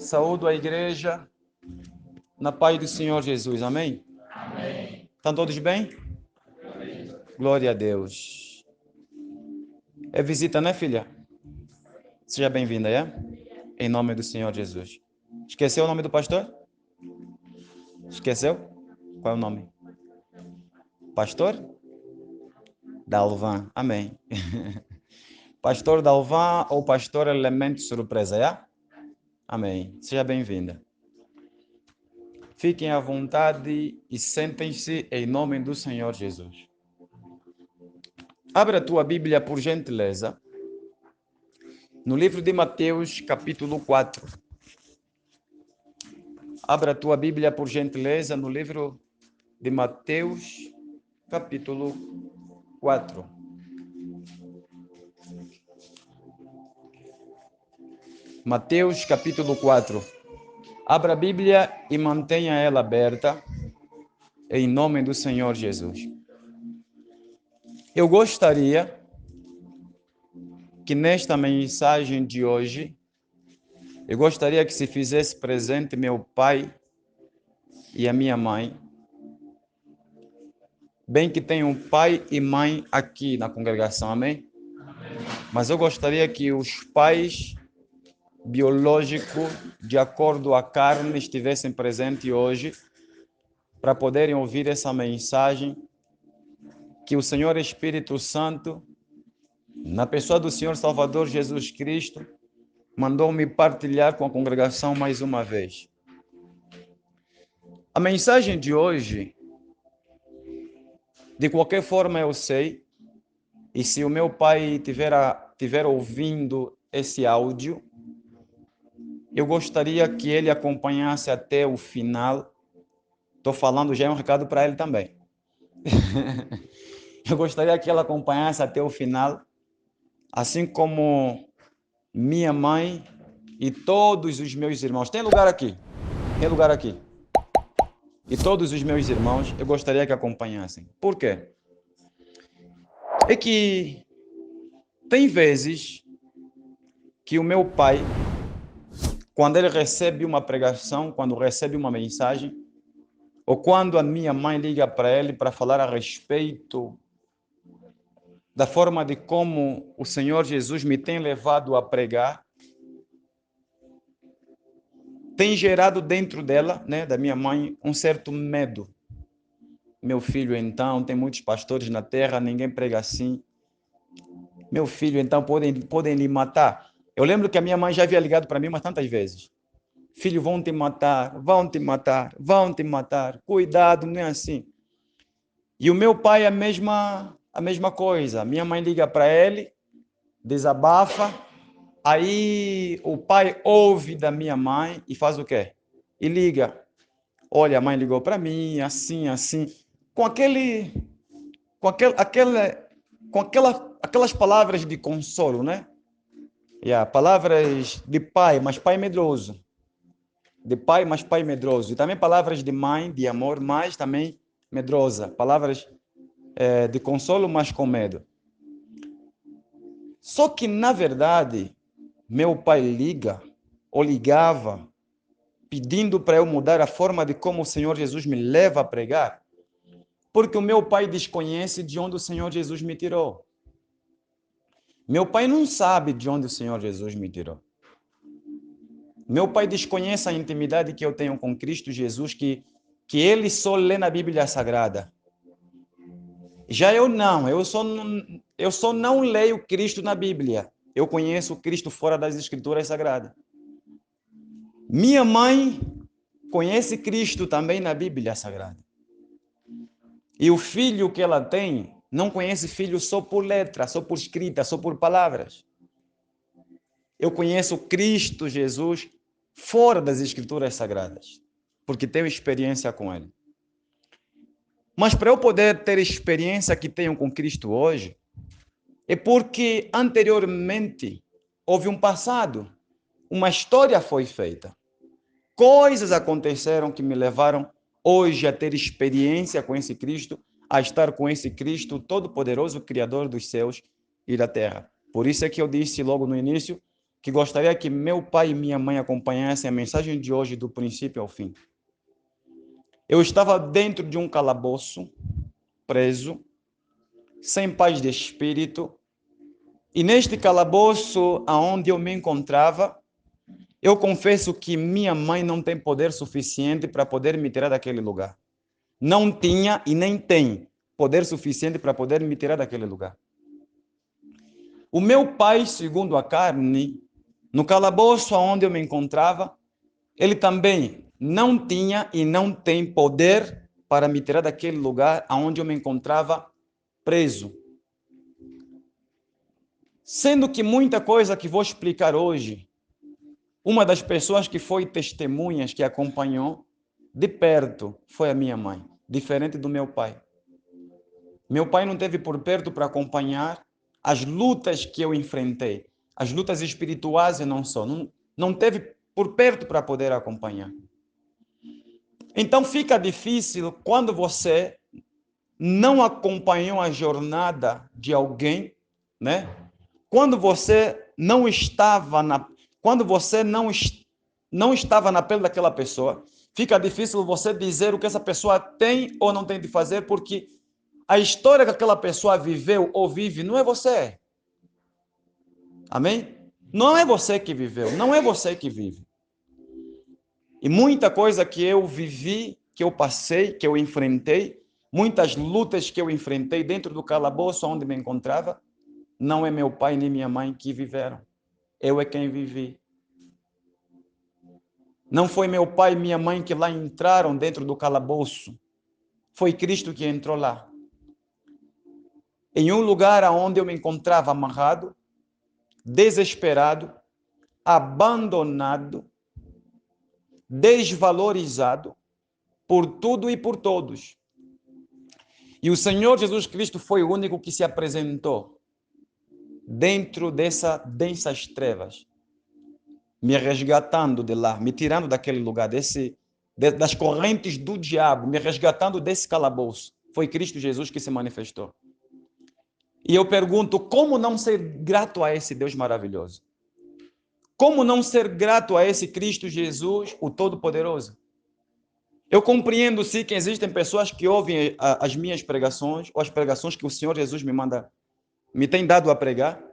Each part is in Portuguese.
Saúdo a igreja na paz do Senhor Jesus. Amém? Amém. Estão todos bem? Amém. Glória a Deus. É visita, né, filha? Seja bem-vinda, é? Em nome do Senhor Jesus. Esqueceu o nome do pastor? Esqueceu? Qual é o nome? Pastor? Dalvan. Amém. Pastor Dalvan ou pastor Elemento Surpresa, é? Amém. Seja bem-vinda. Fiquem à vontade e sentem-se em nome do Senhor Jesus. Abra a tua Bíblia, por gentileza, no livro de Mateus, capítulo 4. Abra a tua Bíblia, por gentileza, no livro de Mateus, capítulo 4. Mateus, capítulo 4. Abra a Bíblia e mantenha ela aberta, em nome do Senhor Jesus. Eu gostaria que nesta mensagem de hoje, eu gostaria que se fizesse presente meu pai e a minha mãe. Bem que tem um pai e mãe aqui na congregação, amém? Amém. Mas eu gostaria que os pais biológicos, de acordo à carne, estivessem presentes hoje, para poderem ouvir essa mensagem que o Senhor Espírito Santo, na pessoa do Senhor Salvador Jesus Cristo, mandou-me partilhar com a congregação mais uma vez. A mensagem de hoje, de qualquer forma eu sei, e se o meu pai tiver ouvindo esse áudio, eu gostaria que ele acompanhasse até o final. Estou falando já é um recado para ele também. Eu gostaria que ele acompanhasse até o final, assim como minha mãe e todos os meus irmãos. Tem lugar aqui? Tem lugar aqui. E todos os meus irmãos, eu gostaria que acompanhassem. Por quê? É que tem vezes que o meu pai, quando ele recebe uma pregação, quando recebe uma mensagem, ou quando a minha mãe liga para ele para falar a respeito da forma de como o Senhor Jesus me tem levado a pregar, tem gerado dentro dela, né, da minha mãe, um certo medo. Meu filho, então, tem muitos pastores na terra, ninguém prega assim. Meu filho, então, podem lhe matar. Eu lembro que a minha mãe já havia ligado para mim umas tantas vezes. Filho, vão te matar, vão te matar, vão te matar. Cuidado, não é assim. E o meu pai, a mesma coisa. Minha mãe liga para ele, desabafa. Aí o pai ouve da minha mãe e faz o quê? E liga. Olha, a mãe ligou para mim, assim, assim. Com aquelas palavras de consolo, né? Palavras de pai, mas pai medroso. De pai, mas pai medroso. E também palavras de mãe, de amor, mas também medrosa. Palavras de consolo, mas com medo. Só que, na verdade, meu pai liga, ou ligava, pedindo para eu mudar a forma de como o Senhor Jesus me leva a pregar, porque o meu pai desconhece de onde o Senhor Jesus me tirou. Meu pai não sabe de onde o Senhor Jesus me tirou. Meu pai desconhece a intimidade que eu tenho com Cristo Jesus, que ele só lê na Bíblia Sagrada. Já eu não, eu só não leio Cristo na Bíblia. Eu conheço Cristo fora das Escrituras Sagradas. Minha mãe conhece Cristo também na Bíblia Sagrada. E o filho que ela tem não conhece filho só por letra, só por escrita, só por palavras. Eu conheço Cristo Jesus fora das Escrituras Sagradas, porque tenho experiência com ele. Mas para eu poder ter a experiência que tenho com Cristo hoje, é porque anteriormente houve um passado, uma história foi feita. Coisas aconteceram que me levaram hoje a ter experiência com esse Cristo, a estar com esse Cristo todo-poderoso, Criador dos céus e da terra. Por isso é que eu disse logo no início que gostaria que meu pai e minha mãe acompanhassem a mensagem de hoje do princípio ao fim. Eu estava dentro de um calabouço, preso, sem paz de espírito, e neste calabouço aonde eu me encontrava, eu confesso que minha mãe não tem poder suficiente para poder me tirar daquele lugar. Não tinha e nem tem poder suficiente para poder me tirar daquele lugar. O meu pai, segundo a carne, no calabouço onde eu me encontrava, ele também não tinha e não tem poder para me tirar daquele lugar onde eu me encontrava preso. Sendo que muita coisa que vou explicar hoje, uma das pessoas que foi testemunhas, que acompanhou de perto, foi a minha mãe, diferente do meu pai. Meu pai não teve por perto para acompanhar as lutas que eu enfrentei, as lutas espirituais e não só. Não teve por perto para poder acompanhar. Então fica difícil quando você não acompanhou a jornada de alguém, né? Quando você não estava não estava na pele daquela pessoa, fica difícil você dizer o que essa pessoa tem ou não tem de fazer, porque a história que aquela pessoa viveu ou vive não é você. Amém? Não é você que viveu, não é você que vive. E muita coisa que eu vivi, que eu passei, que eu enfrentei, muitas lutas que eu enfrentei dentro do calabouço onde me encontrava, não é meu pai nem minha mãe que viveram. Eu é quem vivi. Não foi meu pai e minha mãe que lá entraram dentro do calabouço. Foi Cristo que entrou lá. Em um lugar onde eu me encontrava amarrado, desesperado, abandonado, desvalorizado por tudo e por todos. E o Senhor Jesus Cristo foi o único que se apresentou dentro dessas trevas, me resgatando de lá, me tirando daquele lugar, das correntes do diabo, me resgatando desse calabouço. Foi Cristo Jesus que se manifestou. E eu pergunto, como não ser grato a esse Deus maravilhoso? Como não ser grato a esse Cristo Jesus, o Todo-Poderoso? Eu compreendo, sim, que existem pessoas que ouvem as minhas pregações, ou as pregações que o Senhor Jesus me tem dado a pregar.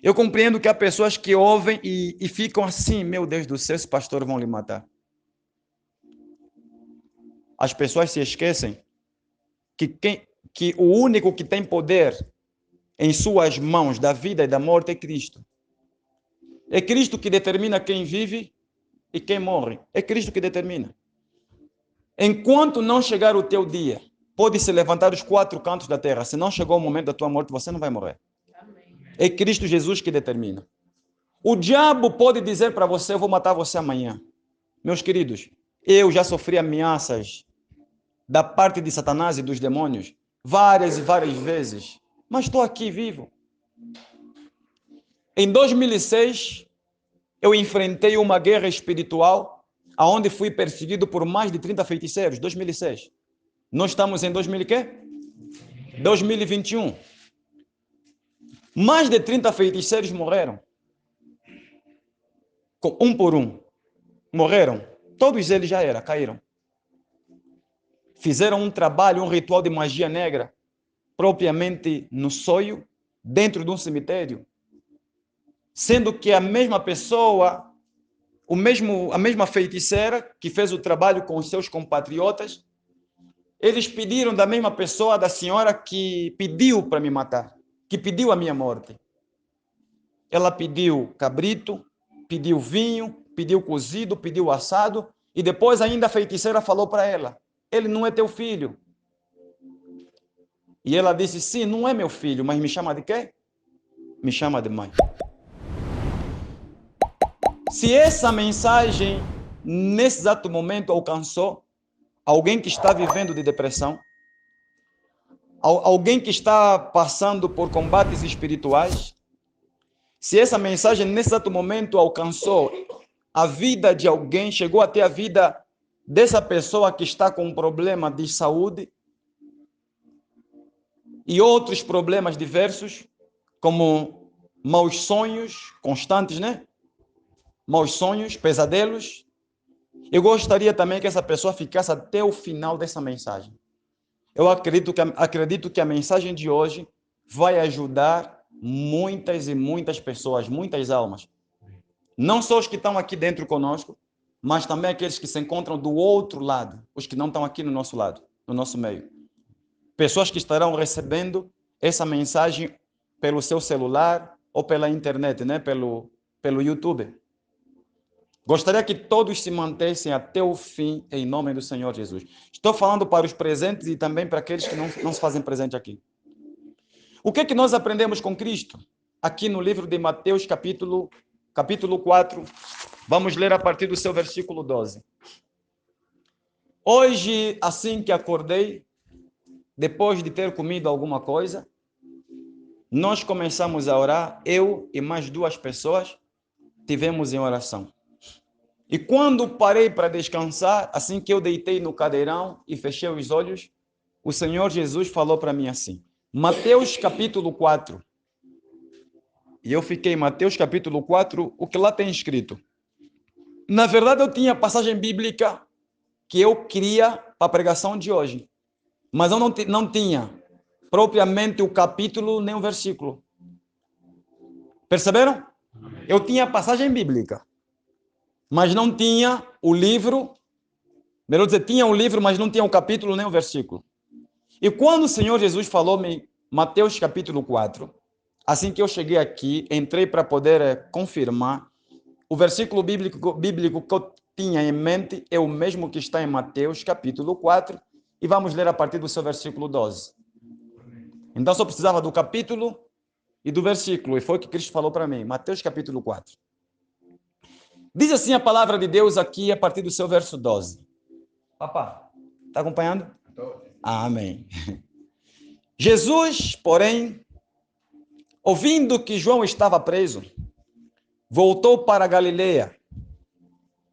Eu compreendo que há pessoas que ouvem e ficam assim, meu Deus do céu, esse pastor vão lhe matar. As pessoas se esquecem que o único que tem poder em suas mãos da vida e da morte é Cristo. É Cristo que determina quem vive e quem morre. É Cristo que determina. Enquanto não chegar o teu dia, pode se levantar os 4 cantos da terra. Se não chegou o momento da tua morte, você não vai morrer. É Cristo Jesus que determina. O diabo pode dizer para você, eu vou matar você amanhã. Meus queridos, eu já sofri ameaças da parte de Satanás e dos demônios várias e várias vezes, mas estou aqui vivo. Em 2006, eu enfrentei uma guerra espiritual, onde fui perseguido por mais de 30 feiticeiros, 2006. Nós estamos em 2021. Mais de 30 feiticeiros morreram. Um por um. Morreram. Todos eles já caíram. Fizeram um trabalho, um ritual de magia negra, propriamente no sonho, dentro de um cemitério. Sendo que a mesma pessoa, a mesma feiticeira que fez o trabalho com os seus compatriotas, eles pediram da mesma pessoa, da senhora que pediu para me matar, que pediu a minha morte. Ela pediu cabrito, pediu vinho, pediu cozido, pediu assado, e depois ainda a feiticeira falou para ela, ele não é teu filho. E ela disse, sim, não é meu filho, mas me chama de quê? Me chama de mãe. Se essa mensagem, nesse exato momento, alcançou alguém que está vivendo de depressão, alguém que está passando por combates espirituais, se essa mensagem, nesse exato momento, alcançou a vida de alguém, chegou até a vida dessa pessoa que está com um problema de saúde e outros problemas diversos, como maus sonhos constantes, né? maus sonhos, pesadelos. Eu gostaria também que essa pessoa ficasse até o final dessa mensagem. Eu acredito que a mensagem de hoje vai ajudar muitas e muitas pessoas, muitas almas. Não só os que estão aqui dentro conosco, mas também aqueles que se encontram do outro lado, os que não estão aqui no nosso lado, no nosso meio. Pessoas que estarão recebendo essa mensagem pelo seu celular ou pela internet, né? pelo YouTube. Gostaria que todos se mantessem até o fim, em nome do Senhor Jesus. Estou falando para os presentes e também para aqueles que não se fazem presente aqui. O que é que nós aprendemos com Cristo? Aqui no livro de Mateus, capítulo 4, vamos ler a partir do seu versículo 12. Hoje, assim que acordei, depois de ter comido alguma coisa, nós começamos a orar, eu e mais 2 pessoas tivemos em oração. E quando parei para descansar, assim que eu deitei no cadeirão e fechei os olhos, o Senhor Jesus falou para mim assim, Mateus capítulo 4. E eu fiquei em Mateus capítulo 4, o que lá tem escrito. Na verdade, eu tinha a passagem bíblica que eu queria para a pregação de hoje. Mas eu não tinha propriamente o capítulo nem o versículo. Perceberam? Eu tinha a passagem bíblica, mas não tinha o livro. Melhor dizer, tinha o livro, mas não tinha o capítulo nem o versículo. E quando o Senhor Jesus falou-me, Mateus capítulo 4, assim que eu cheguei aqui, entrei para poder confirmar, o versículo bíblico que eu tinha em mente é o mesmo que está em Mateus capítulo 4, e vamos ler a partir do seu versículo 12. Então só precisava do capítulo e do versículo, e foi o que Cristo falou para mim, Mateus capítulo 4. Diz assim a palavra de Deus aqui a partir do seu verso 12. Papá, está acompanhando? Amém. Jesus, porém, ouvindo que João estava preso, voltou para a Galileia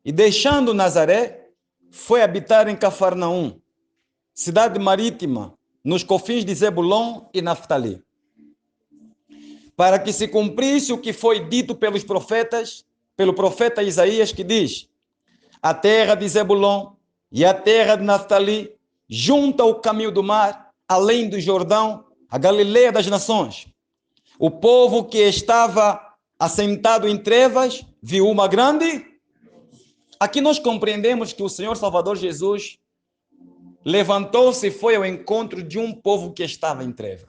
e, deixando Nazaré, foi habitar em Cafarnaum, cidade marítima, nos confins de Zebulon e Naftali, para que se cumprisse o que foi dito pelos profetas, pelo profeta Isaías, que diz: a terra de Zebulon e a terra de Naftali, junto ao caminho do mar, além do Jordão, a Galileia das nações. O povo que estava assentado em trevas viu uma grande. Aqui nós compreendemos que o Senhor Salvador Jesus levantou-se e foi ao encontro de um povo que estava em treva.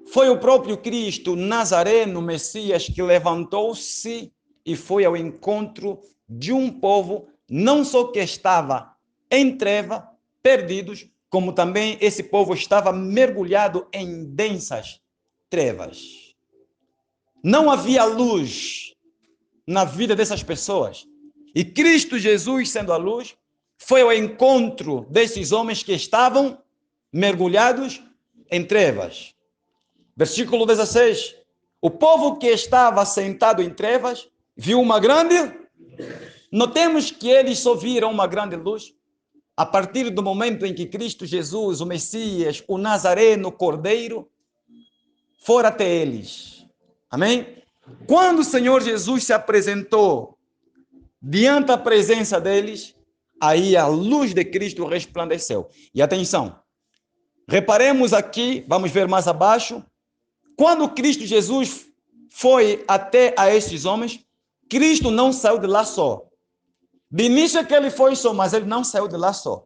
Foi o próprio Cristo, Nazareno, Messias, que levantou-se e foi ao encontro de um povo, não só que estava em treva, perdidos, como também esse povo estava mergulhado em densas trevas. Não havia luz na vida dessas pessoas. E Cristo Jesus, sendo a luz, foi ao encontro desses homens que estavam mergulhados em trevas. Versículo 16. O povo que estava sentado em trevas viu uma grande. Notemos que eles só viram uma grande luz a partir do momento em que Cristo Jesus, o Messias, o Nazareno, o Cordeiro, for até eles. Amém? Quando o Senhor Jesus se apresentou diante da presença deles, aí a luz de Cristo resplandeceu. E atenção, reparemos aqui, vamos ver mais abaixo, quando Cristo Jesus foi até a estes homens, Cristo não saiu de lá só. De início é que ele foi só, mas ele não saiu de lá só.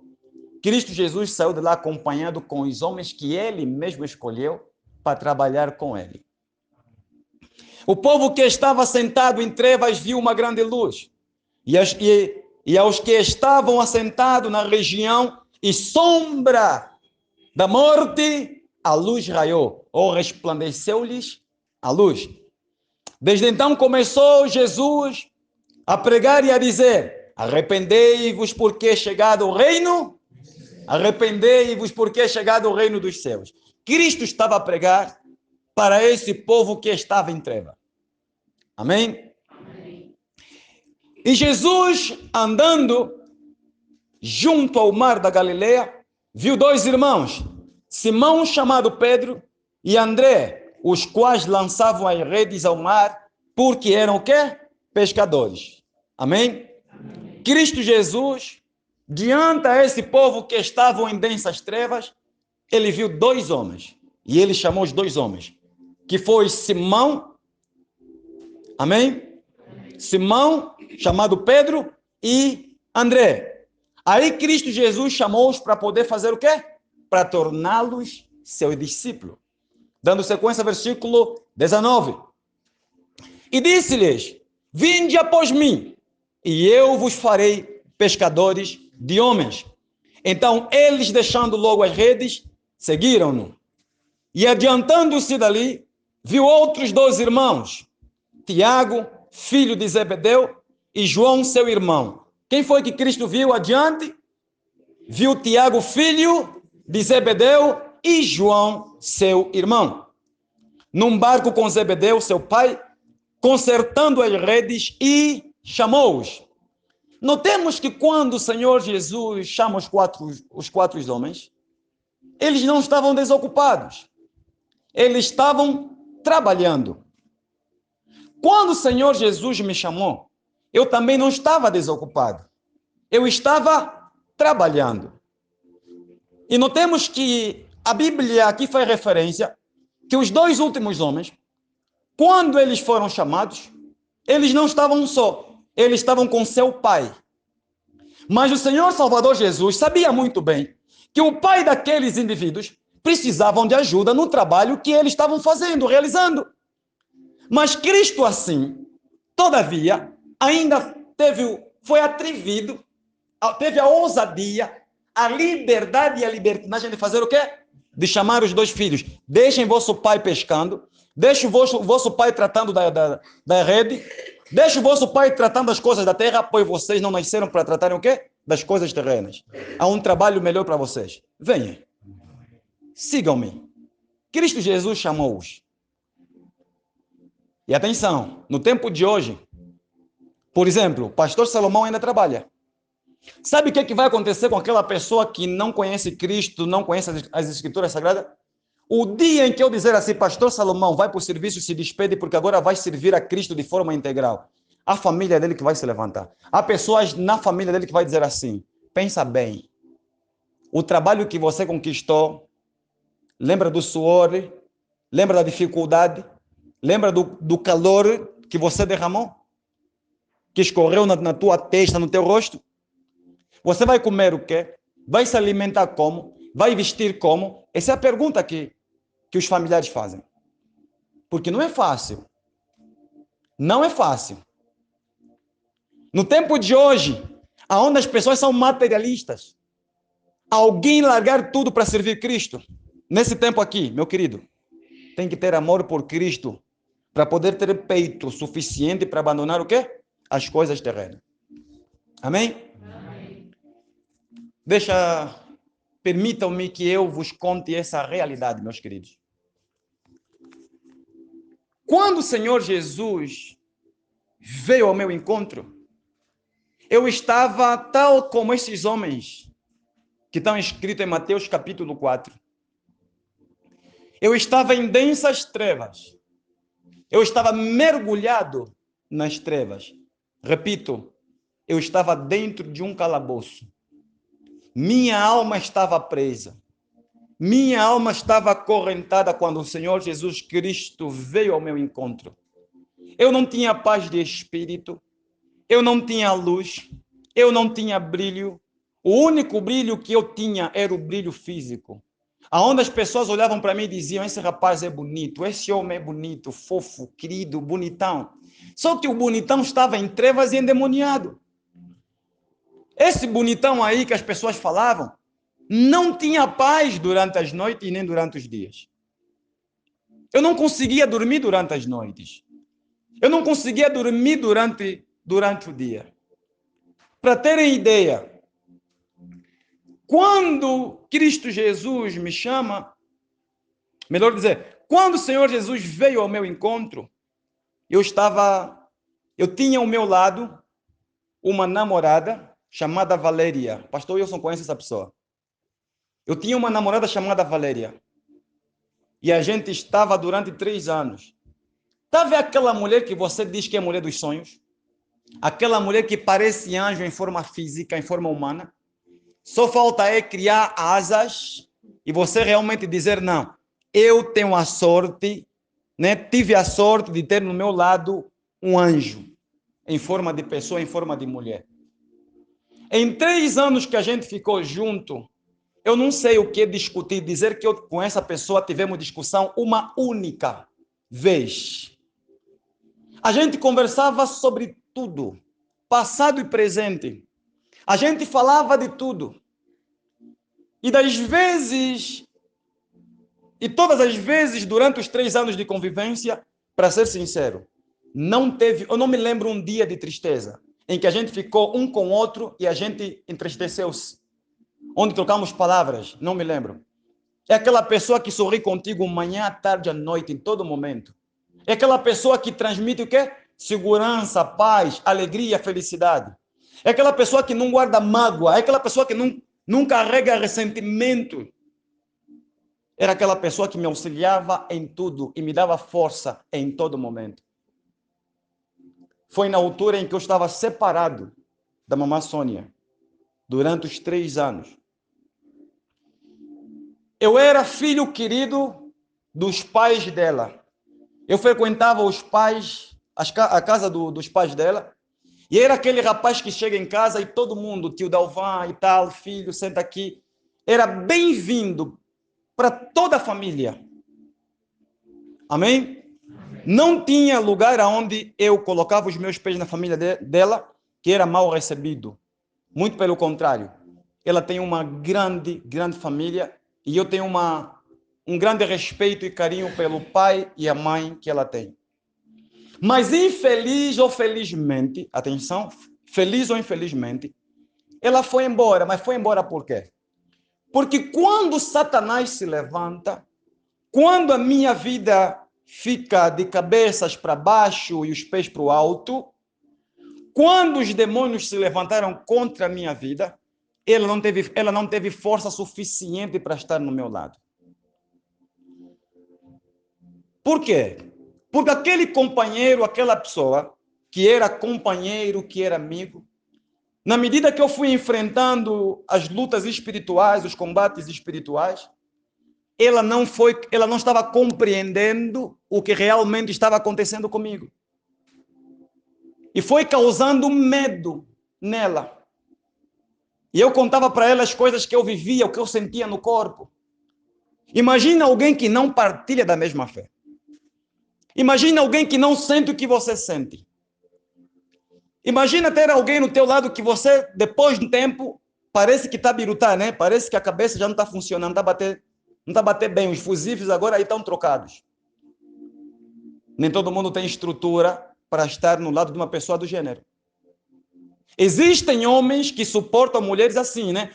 Cristo Jesus saiu de lá acompanhado com os homens que ele mesmo escolheu para trabalhar com ele. O povo que estava sentado em trevas viu uma grande luz. E aos que estavam assentados na região e sombra da morte, a luz raiou, ou resplandeceu-lhes a luz. Desde então começou Jesus a pregar e a dizer: arrependei-vos porque é chegado o reino, arrependei-vos porque é chegado o reino dos céus. Cristo estava a pregar para esse povo que estava em treva. Amém? Amém. E Jesus, andando junto ao mar da Galileia, viu 2 irmãos, Simão, chamado Pedro, e André, os quais lançavam as redes ao mar porque eram o quê? Pescadores. Amém? Cristo Jesus, diante a esse povo que estavam em densas trevas, ele viu dois homens. E ele chamou os dois homens, que foi Simão, amém? Simão, chamado Pedro, e André. Aí Cristo Jesus chamou-os para poder fazer o quê? Para torná-los seu discípulo. Dando sequência ao versículo 19. E disse-lhes: vinde após mim, e eu vos farei pescadores de homens. Então eles, deixando logo as redes, seguiram-no. E adiantando-se dali, viu outros dois irmãos, Tiago, filho de Zebedeu, e João, seu irmão. Quem foi que Cristo viu adiante? Viu Tiago, filho de Zebedeu, e João, seu irmão, num barco com Zebedeu, seu pai, consertando as redes, e chamou-os. Notemos que quando o Senhor Jesus chama os quatro homens, eles não estavam desocupados. Eles estavam trabalhando. Quando o Senhor Jesus me chamou, eu também não estava desocupado. Eu estava trabalhando. E notemos que a Bíblia aqui faz referência que os dois últimos homens, quando eles foram chamados, eles não estavam só, eles estavam com seu pai. Mas o Senhor Salvador Jesus sabia muito bem que o pai daqueles indivíduos precisavam de ajuda no trabalho que eles estavam fazendo, realizando. Mas Cristo, assim, todavia, ainda foi atrevido, teve a ousadia, a liberdade e a libertinagem de fazer o quê? De chamar os dois filhos. Deixem vosso pai pescando, deixem vosso pai tratando da rede, deixem o vosso pai tratando das coisas da terra, pois vocês não nasceram para tratarem o quê? Das coisas terrenas. Há um trabalho melhor para vocês. Venham. Sigam-me. Cristo Jesus chamou-os. E atenção, no tempo de hoje, por exemplo, o pastor Salomão ainda trabalha. Sabe o que vai acontecer com aquela pessoa que não conhece Cristo, não conhece as Escrituras Sagradas? O dia em que eu dizer assim, pastor Salomão, vai para o serviço, se despede, porque agora vai servir a Cristo de forma integral. A família dele que vai se levantar. Há pessoas na família dele que vai dizer assim, pensa bem, o trabalho que você conquistou, lembra do suor, lembra da dificuldade, lembra do calor que você derramou? Que escorreu na tua testa, no teu rosto? Você vai comer o quê? Vai se alimentar como? Vai vestir como? Essa é a pergunta que os familiares fazem. Porque não é fácil. Não é fácil. No tempo de hoje, onde as pessoas são materialistas, alguém largar tudo para servir Cristo, nesse tempo aqui, meu querido, tem que ter amor por Cristo para poder ter peito suficiente para abandonar o quê? As coisas terrenas. Amém? Amém. Permitam-me que eu vos conte essa realidade, meus queridos. Quando o Senhor Jesus veio ao meu encontro, eu estava tal como esses homens que estão escritos em Mateus capítulo 4. Eu estava em densas trevas. Eu estava mergulhado nas trevas. Repito, eu estava dentro de um calabouço. Minha alma estava presa. Minha alma estava acorrentada quando o Senhor Jesus Cristo veio ao meu encontro. Eu não tinha paz de espírito. Eu não tinha luz. Eu não tinha brilho. O único brilho que eu tinha era o brilho físico. Aonde as pessoas olhavam para mim e diziam, esse rapaz é bonito, esse homem é bonito, fofo, querido, bonitão. Só que o bonitão estava em trevas e endemoniado. Esse bonitão aí que as pessoas falavam, não tinha paz durante as noites e nem durante os dias. Eu não conseguia dormir durante as noites. Eu não conseguia dormir durante o dia. Para terem ideia, quando Cristo Jesus me chama, melhor dizer, quando o Senhor Jesus veio ao meu encontro, eu tinha ao meu lado uma namorada chamada Valéria. Pastor Wilson conhece essa pessoa. Eu tinha uma namorada chamada Valéria. E a gente estava durante 3 anos. Tá vendo aquela mulher que você diz que é a mulher dos sonhos? Aquela mulher que parece anjo em forma física, em forma humana? Só falta é criar asas e você realmente dizer, não, eu tenho a sorte, né? Tive a sorte de ter no meu lado um anjo, em forma de pessoa, em forma de mulher. Em 3 anos que a gente ficou junto, eu não sei o que discutir, dizer que eu com essa pessoa tivemos discussão uma única vez. A gente conversava sobre tudo, passado e presente. A gente falava de tudo. E das vezes, e todas as vezes durante os 3 anos de convivência, para ser sincero, eu não me lembro um dia de tristeza em que a gente ficou um com o outro e a gente entristeceu-se. Onde trocamos palavras, não me lembro. É aquela pessoa que sorri contigo manhã, tarde, à noite, em todo momento. É aquela pessoa que transmite o quê? Segurança, paz, alegria, felicidade. É aquela pessoa que não guarda mágoa, é aquela pessoa que não carrega ressentimento. Era aquela pessoa que me auxiliava em tudo e me dava força em todo momento. Foi na altura em que eu estava separado da mamãe Sônia, durante os 3 anos. Eu era filho querido dos pais dela. Eu frequentava os pais, a casa dos pais dela, e era aquele rapaz que chega em casa e todo mundo, tio Dalvan e tal, filho, senta aqui. Era bem-vindo para toda a família. Amém? Não tinha lugar onde eu colocava os meus pés na família dela, que era mal recebido. Muito pelo contrário. Ela tem uma grande, grande família e eu tenho um grande respeito e carinho pelo pai e a mãe que ela tem. Mas infeliz ou felizmente, atenção, feliz ou infelizmente, ela foi embora. Mas foi embora por quê? Porque quando Satanás se levanta, quando a minha vida fica de cabeças para baixo e os pés para o alto, quando os demônios se levantaram contra a minha vida, ela não teve força suficiente para estar no meu lado. Por quê? Porque aquele companheiro, aquela pessoa, que era companheiro, que era amigo, na medida que eu fui enfrentando as lutas espirituais, os combates espirituais, ela não estava compreendendo o que realmente estava acontecendo comigo. E foi causando medo nela. E eu contava para ela as coisas que eu vivia, o que eu sentia no corpo. Imagina alguém que não partilha da mesma fé. Imagina alguém que não sente o que você sente. Imagina ter alguém no teu lado que você, depois de um tempo, parece que está a birutar, né? Parece que a cabeça já não está funcionando, não está a bater bem. Os fusíveis agora aí estão trocados. Nem todo mundo tem estrutura para estar no lado de uma pessoa do gênero. Existem homens que suportam mulheres assim, né?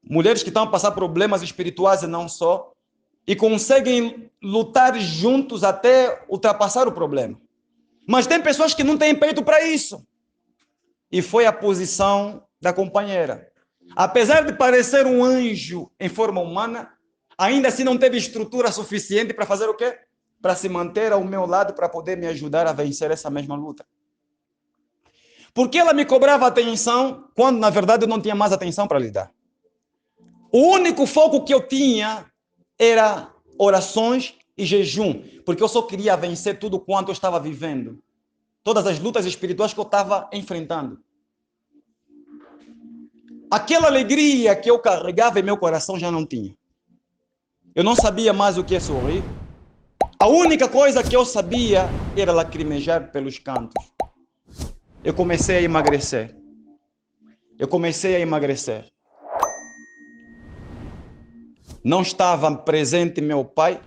Mulheres que estão a passar problemas espirituais e não só, e conseguem lutar juntos até ultrapassar o problema. Mas tem pessoas que não têm peito para isso. E foi a posição da companheira. Apesar de parecer um anjo em forma humana, ainda assim não teve estrutura suficiente para fazer o quê? Para se manter ao meu lado, para poder me ajudar a vencer essa mesma luta. Porque ela me cobrava atenção quando, na verdade, eu não tinha mais atenção para lhe dar. O único foco que eu tinha era orações e jejum, porque eu só queria vencer tudo quanto eu estava vivendo. Todas as lutas espirituais que eu estava enfrentando. Aquela alegria que eu carregava em meu coração já não tinha. Eu não sabia mais o que é sorrir. A única coisa que eu sabia era lacrimejar pelos cantos. Eu comecei a emagrecer. Não estava presente meu pai.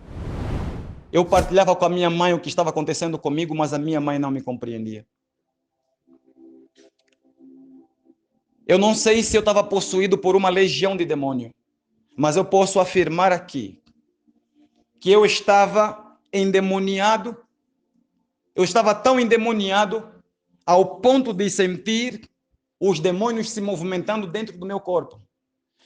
Eu partilhava com a minha mãe o que estava acontecendo comigo, mas a minha mãe não me compreendia. Eu não sei se eu estava possuído por uma legião de demônio, mas eu posso afirmar aqui que eu estava endemoniado. Eu estava tão endemoniado ao ponto de sentir os demônios se movimentando dentro do meu corpo.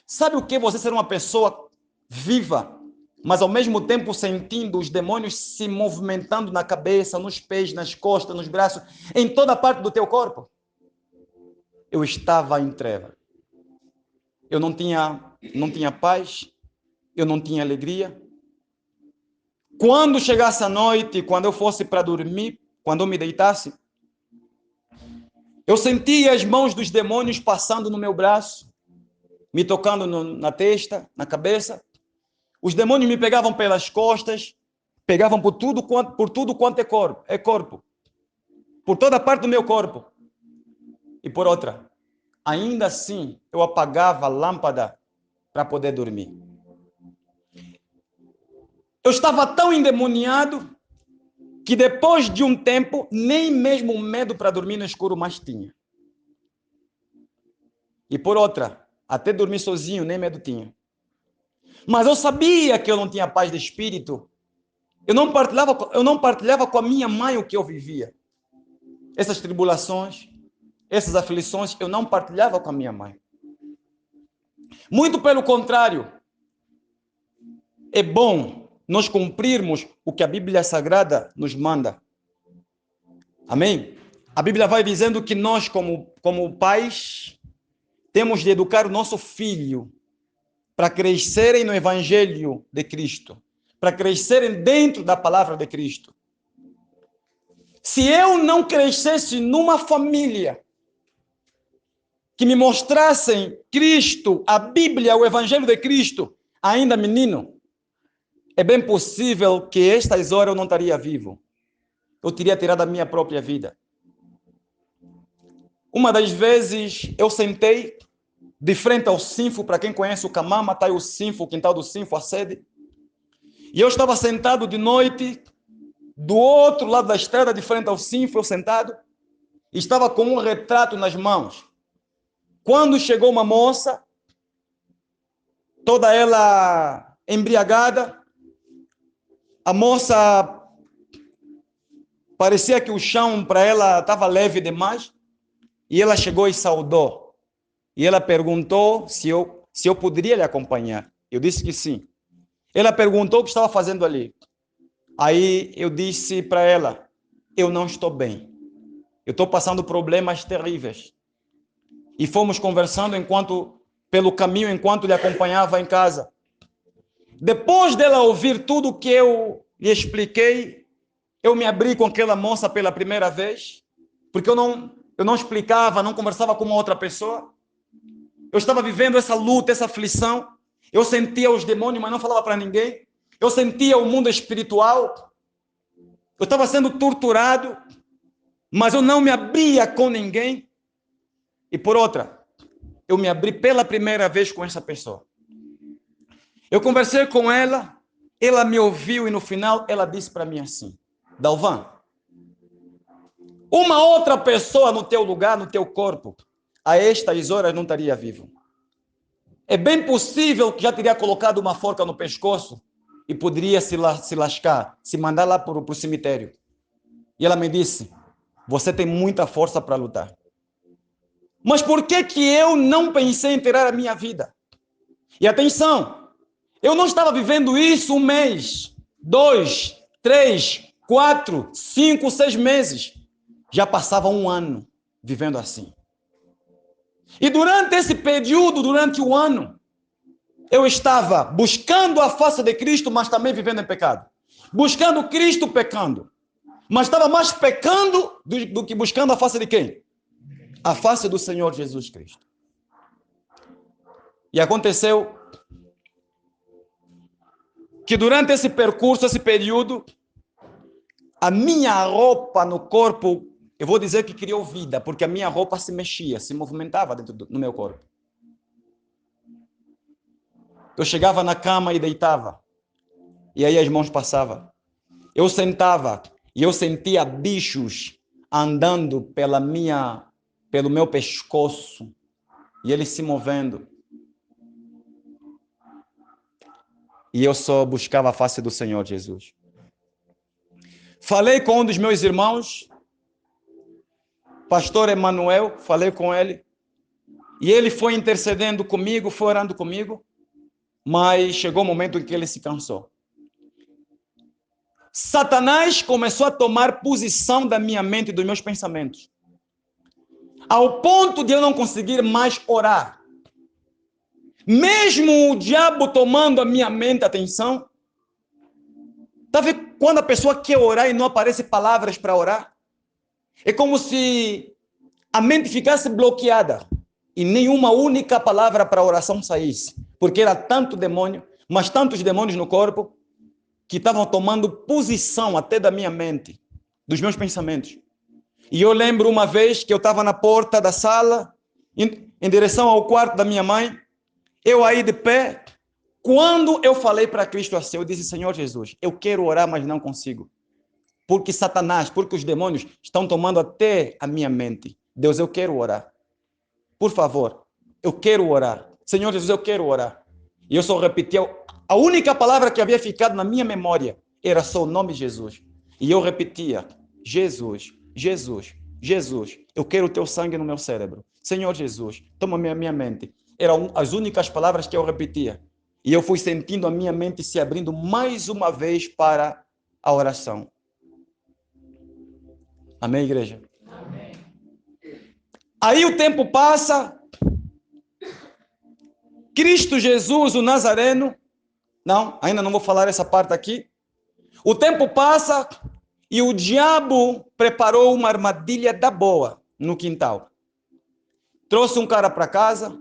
Sabe o que é você ser uma pessoa viva, mas ao mesmo tempo sentindo os demônios se movimentando na cabeça, nos pés, nas costas, nos braços, em toda parte do teu corpo. Eu estava em treva. Eu não tinha paz, eu não tinha alegria. Quando chegasse a noite, quando eu fosse para dormir, quando eu me deitasse, eu sentia as mãos dos demônios passando no meu braço, me tocando na testa, na cabeça. Os demônios me pegavam pelas costas, pegavam por tudo quanto é corpo, por toda parte do meu corpo. E por outra, ainda assim, eu apagava a lâmpada para poder dormir. Eu estava tão endemoniado que depois de um tempo, nem mesmo medo para dormir no escuro mais tinha. E por outra, até dormir sozinho, nem medo tinha. Mas eu sabia que eu não tinha paz de espírito. Eu não partilhava com a minha mãe o que eu vivia. Essas tribulações, essas aflições, eu não partilhava com a minha mãe. Muito pelo contrário, é bom nós cumprirmos o que a Bíblia Sagrada nos manda. Amém? A Bíblia vai dizendo que nós, como pais, temos de educar o nosso filho para crescerem no Evangelho de Cristo, para crescerem dentro da palavra de Cristo. Se eu não crescesse numa família que me mostrassem Cristo, a Bíblia, o Evangelho de Cristo, ainda menino, é bem possível que estas horas eu não estaria vivo. Eu teria tirado a minha própria vida. Uma das vezes eu sentei de frente ao Sinfo, para quem conhece o Camama, está aí o Sinfo, o quintal do Sinfo, a sede. E eu estava sentado de noite, do outro lado da estrada, de frente ao Sinfo, eu sentado, e estava com um retrato nas mãos. Quando chegou uma moça, toda ela embriagada, a moça parecia que o chão para ela estava leve demais, e ela chegou e saudou. E ela perguntou se eu poderia lhe acompanhar. Eu disse que sim. Ela perguntou o que estava fazendo ali. Aí eu disse para ela, eu não estou bem. Eu estou passando problemas terríveis. E fomos conversando pelo caminho, enquanto lhe acompanhava em casa. Depois dela ouvir tudo o que eu lhe expliquei, eu me abri com aquela moça pela primeira vez, porque eu não explicava, não conversava com uma outra pessoa. Eu estava vivendo essa luta, essa aflição. Eu sentia os demônios, mas não falava para ninguém. Eu sentia o mundo espiritual. Eu estava sendo torturado, mas eu não me abria com ninguém. E por outra, eu me abri pela primeira vez com essa pessoa. Eu conversei com ela, ela me ouviu e no final ela disse para mim assim, Dalvan, uma outra pessoa no teu lugar, no teu corpo, a estas horas não estaria vivo. É bem possível que já teria colocado uma forca no pescoço e poderia se lascar, se mandar lá para o cemitério. E ela me disse, você tem muita força para lutar. Mas por que eu não pensei em tirar a minha vida? E atenção, eu não estava vivendo isso 1 mês, 2, 3, 4, 5, 6 meses. Já passava 1 ano vivendo assim. E durante esse período, durante o ano, eu estava buscando a face de Cristo, mas também vivendo em pecado. Buscando Cristo, pecando. Mas estava mais pecando do que buscando a face de quem? A face do Senhor Jesus Cristo. E aconteceu que durante esse percurso, esse período, a minha roupa no corpo, eu vou dizer que criou vida, porque a minha roupa se mexia, se movimentava dentro no meu corpo. Eu chegava na cama e deitava, e aí as mãos passavam. Eu sentava e eu sentia bichos andando pelo meu pescoço, e eles se movendo. E eu só buscava a face do Senhor Jesus. Falei com um dos meus irmãos, pastor Emanuel, falei com ele, e ele foi intercedendo comigo, foi orando comigo, mas chegou o momento em que ele se cansou. Satanás começou a tomar posição da minha mente e dos meus pensamentos, ao ponto de eu não conseguir mais orar. Mesmo o diabo tomando a minha mente, atenção, tá vendo quando a pessoa quer orar e não aparecem palavras para orar? É como se a mente ficasse bloqueada e nenhuma única palavra para oração saísse, porque era tanto demônio, mas tantos demônios no corpo, que estavam tomando posição até da minha mente, dos meus pensamentos. E eu lembro uma vez que eu estava na porta da sala, em direção ao quarto da minha mãe, eu aí de pé, quando eu falei para Cristo assim, eu disse, Senhor Jesus, eu quero orar, mas não consigo. Porque Satanás, porque os demônios estão tomando até a minha mente. Deus, eu quero orar. Por favor, eu quero orar. Senhor Jesus, eu quero orar. E eu só repetia, a única palavra que havia ficado na minha memória era só o nome Jesus. E eu repetia, Jesus, Jesus, Jesus, eu quero o teu sangue no meu cérebro. Senhor Jesus, toma a minha mente. Eram as únicas palavras que eu repetia. E eu fui sentindo a minha mente se abrindo mais uma vez para a oração. Amém, igreja? Amém. Aí o tempo passa. Cristo Jesus, o Nazareno. Não, ainda não vou falar essa parte aqui. O tempo passa e o diabo preparou uma armadilha da boa no quintal. Trouxe um cara para casa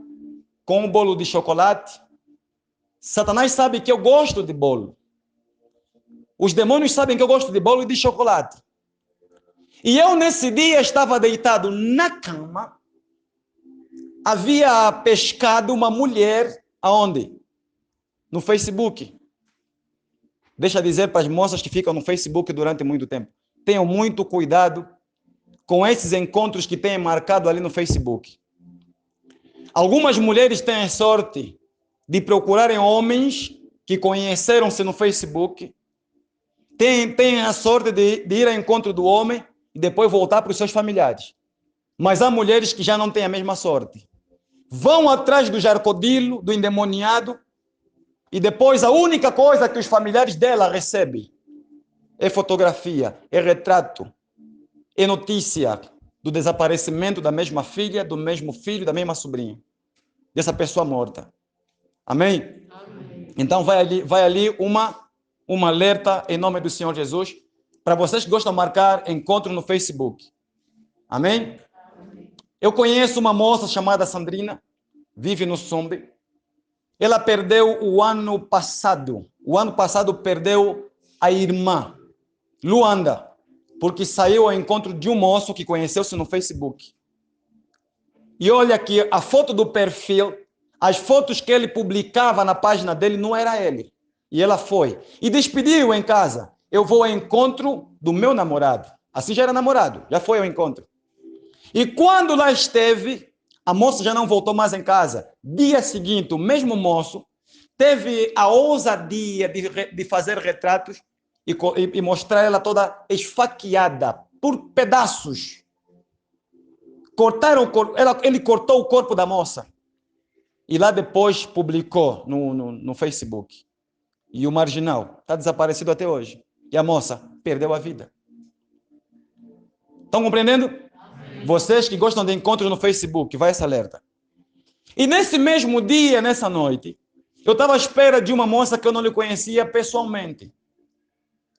com um bolo de chocolate. Satanás sabe que eu gosto de bolo. Os demônios sabem que eu gosto de bolo e de chocolate. E eu, nesse dia, estava deitado na cama. Havia pescado uma mulher, aonde? No Facebook. Deixa eu dizer para as moças que ficam no Facebook durante muito tempo. Tenham muito cuidado com esses encontros que têm marcado ali no Facebook. Algumas mulheres têm a sorte de procurarem homens que conheceram-se no Facebook. Têm a sorte de ir ao encontro do homem e depois voltar para os seus familiares. Mas há mulheres que já não têm a mesma sorte. Vão atrás do jarcodilo, do endemoniado, e depois a única coisa que os familiares dela recebem é fotografia, é retrato, é notícia do desaparecimento da mesma filha, do mesmo filho, da mesma sobrinha, dessa pessoa morta. Amém? Amém. Então vai ali uma alerta em nome do Senhor Jesus para vocês que gostam de marcar encontro no Facebook. Amém? Eu conheço uma moça chamada Sandrina, vive no Sombe. Ela perdeu o ano passado. O ano passado perdeu a irmã, Luanda, porque saiu ao encontro de um moço que conheceu-se no Facebook. E olha aqui, a foto do perfil, as fotos que ele publicava na página dele não era ele. E ela foi. E despediu em casa. Eu vou ao encontro do meu namorado. Assim já era namorado, já foi ao encontro. E quando lá esteve, a moça já não voltou mais em casa. Dia seguinte, o mesmo moço teve a ousadia de fazer retratos e mostrar ela toda esfaqueada por pedaços. Ele cortou o corpo da moça. E lá depois publicou no Facebook. E o marginal está desaparecido até hoje. E a moça perdeu a vida. Estão compreendendo? Amém. Vocês que gostam de encontros no Facebook, vai essa alerta. E nesse mesmo dia, nessa noite, eu estava à espera de uma moça que eu não lhe conhecia pessoalmente.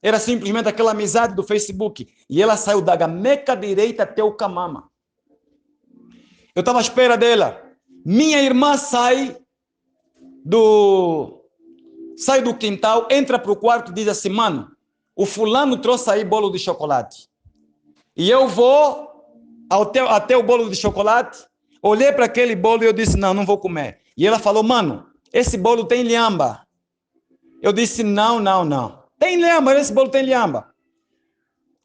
Era simplesmente aquela amizade do Facebook. E ela saiu da gameca direita até o camama. Eu estava à espera dela. Minha irmã sai do quintal, entra para o quarto e diz assim, mano, o fulano trouxe aí bolo de chocolate. E eu vou até o bolo de chocolate, olhei para aquele bolo e eu disse, não vou comer. E ela falou, mano, esse bolo tem lhamba. Eu disse, não. Tem lhamba, esse bolo tem lhamba.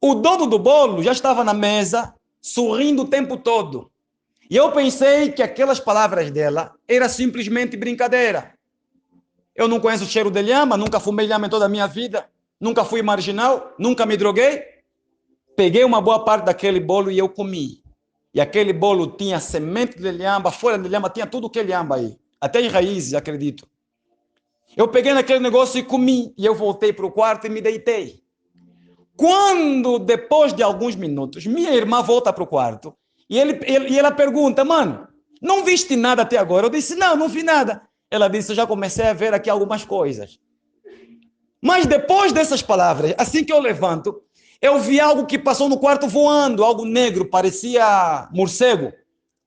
O dono do bolo já estava na mesa, sorrindo o tempo todo. E eu pensei que aquelas palavras dela eram simplesmente brincadeira. Eu não conheço o cheiro de lhama, nunca fumei lhama em toda a minha vida, nunca fui marginal, nunca me droguei. Peguei uma boa parte daquele bolo e eu comi. E aquele bolo tinha semente de lhamba, folha de lhamba, tinha tudo que é lhamba aí. Até as raízes, acredito. Eu peguei naquele negócio e comi. E eu voltei para o quarto e me deitei. Quando, depois de alguns minutos, minha irmã volta para o quarto e ela pergunta, mano, não viste nada até agora? Eu disse, não vi nada. Ela disse, eu já comecei a ver aqui algumas coisas. Mas depois dessas palavras, assim que eu levanto, eu vi algo que passou no quarto voando, algo negro, parecia morcego.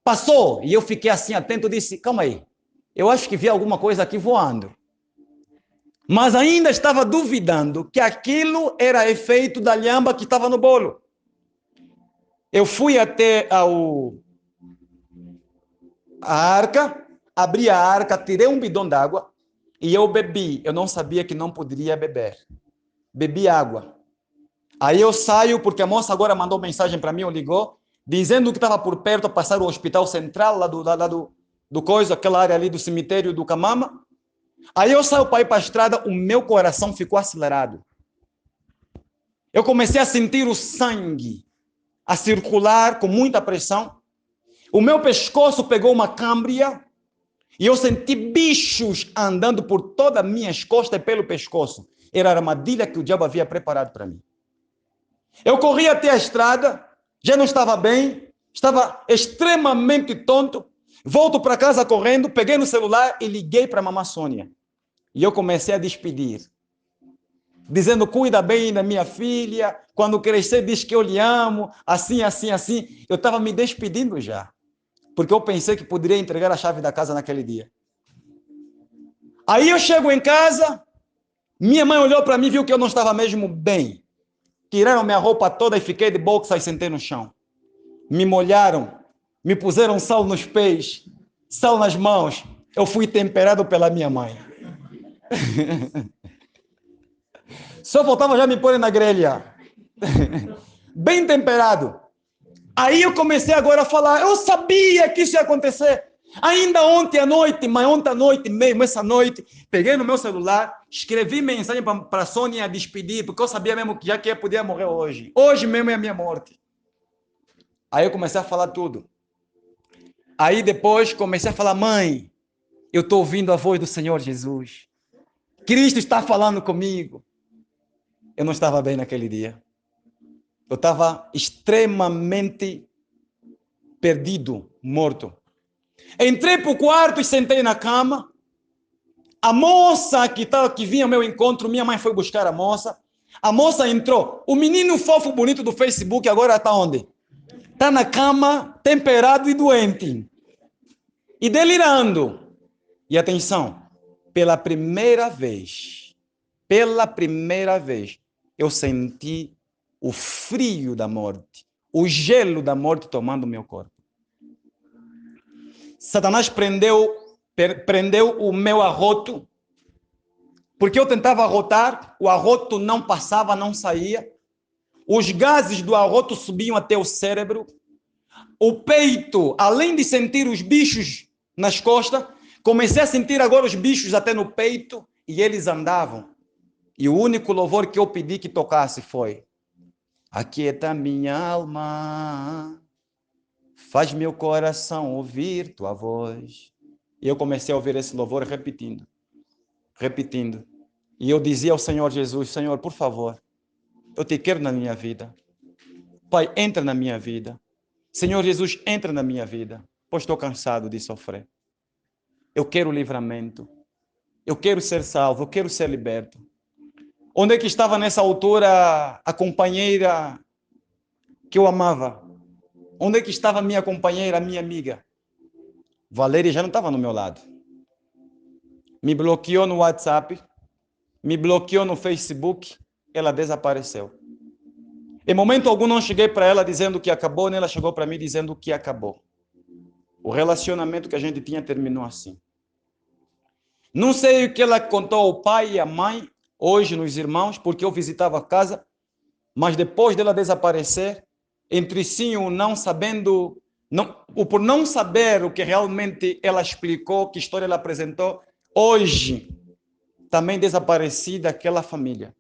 Passou, e eu fiquei assim atento e disse, calma aí, eu acho que vi alguma coisa aqui voando. Mas ainda estava duvidando que aquilo era efeito da lhamba que estava no bolo. Eu fui até a arca, abri a arca, tirei um bidão d'água e eu bebi. Eu não sabia que não poderia beber. Bebi água. Aí eu saio, porque a moça agora mandou mensagem para mim, ou ligou, dizendo que estava por perto a passar o hospital central, lá do coisa, aquela área ali do cemitério do Camama. Aí eu saio para ir para a estrada, o meu coração ficou acelerado. Eu comecei a sentir o sangue a circular com muita pressão. O meu pescoço pegou uma câmbria e eu senti bichos andando por todas as minhas costas e pelo pescoço. Era a armadilha que o diabo havia preparado para mim. Eu corri até a estrada, já não estava bem, estava extremamente tonto. Volto para casa correndo, peguei no celular e liguei para a mamãe Sônia. E eu comecei a despedir, dizendo, cuida bem da minha filha, quando crescer diz que eu lhe amo, assim, assim, assim. Eu estava me despedindo já, porque eu pensei que poderia entregar a chave da casa naquele dia. Aí eu chego em casa, minha mãe olhou para mim e viu que eu não estava mesmo bem. Tiraram minha roupa toda e fiquei de boxa e sentei no chão. Me molharam, me puseram sal nos pés, sal nas mãos. Eu fui temperado pela minha mãe. Só faltava já me pôr na grelha. Bem temperado. Aí eu comecei agora a falar, eu sabia que isso ia acontecer. Ainda ontem à noite, mas ontem à noite mesmo, essa noite, peguei no meu celular, escrevi mensagem para a Sônia despedir, porque eu sabia mesmo que já que eu podia morrer hoje. Hoje mesmo é a minha morte. Aí eu comecei a falar tudo. Aí depois comecei a falar, mãe, eu estou ouvindo a voz do Senhor Jesus. Cristo está falando comigo. Eu não estava bem naquele dia. Eu estava extremamente perdido, morto. Entrei para o quarto e sentei na cama. A moça que vinha ao meu encontro, minha mãe foi buscar a moça. A moça entrou. O menino fofo bonito do Facebook agora está onde? Está na cama, temperado e doente. E delirando. E atenção, pela primeira vez, eu senti o frio da morte, o gelo da morte tomando meu corpo. Satanás prendeu o meu arroto, porque eu tentava arrotar, o arroto não passava, não saía. Os gases do arroto subiam até o cérebro. O peito, além de sentir os bichos nas costas, comecei a sentir agora os bichos até no peito, e eles andavam. E o único louvor que eu pedi que tocasse foi: aquieta minha alma, faz meu coração ouvir tua voz. E eu comecei a ouvir esse louvor repetindo. E eu dizia ao Senhor Jesus, Senhor, por favor, eu te quero na minha vida. Pai, entra na minha vida. Senhor Jesus, entra na minha vida, pois estou cansado de sofrer. Eu quero livramento. Eu quero ser salvo, eu quero ser liberto. Onde é que estava nessa altura a companheira que eu amava? Onde é que estava a minha companheira, a minha amiga? Valéria já não estava no meu lado. Me bloqueou no WhatsApp, me bloqueou no Facebook, ela desapareceu. Em momento algum não cheguei para ela dizendo que acabou, nem ela chegou para mim dizendo que acabou. O relacionamento que a gente tinha terminou assim. Não sei o que ela contou ao pai e à mãe, hoje nos irmãos, porque eu visitava a casa, mas depois dela desaparecer, entre si o não sabendo, por não saber o que realmente ela explicou, que história ela apresentou, hoje também desapareci daquela família.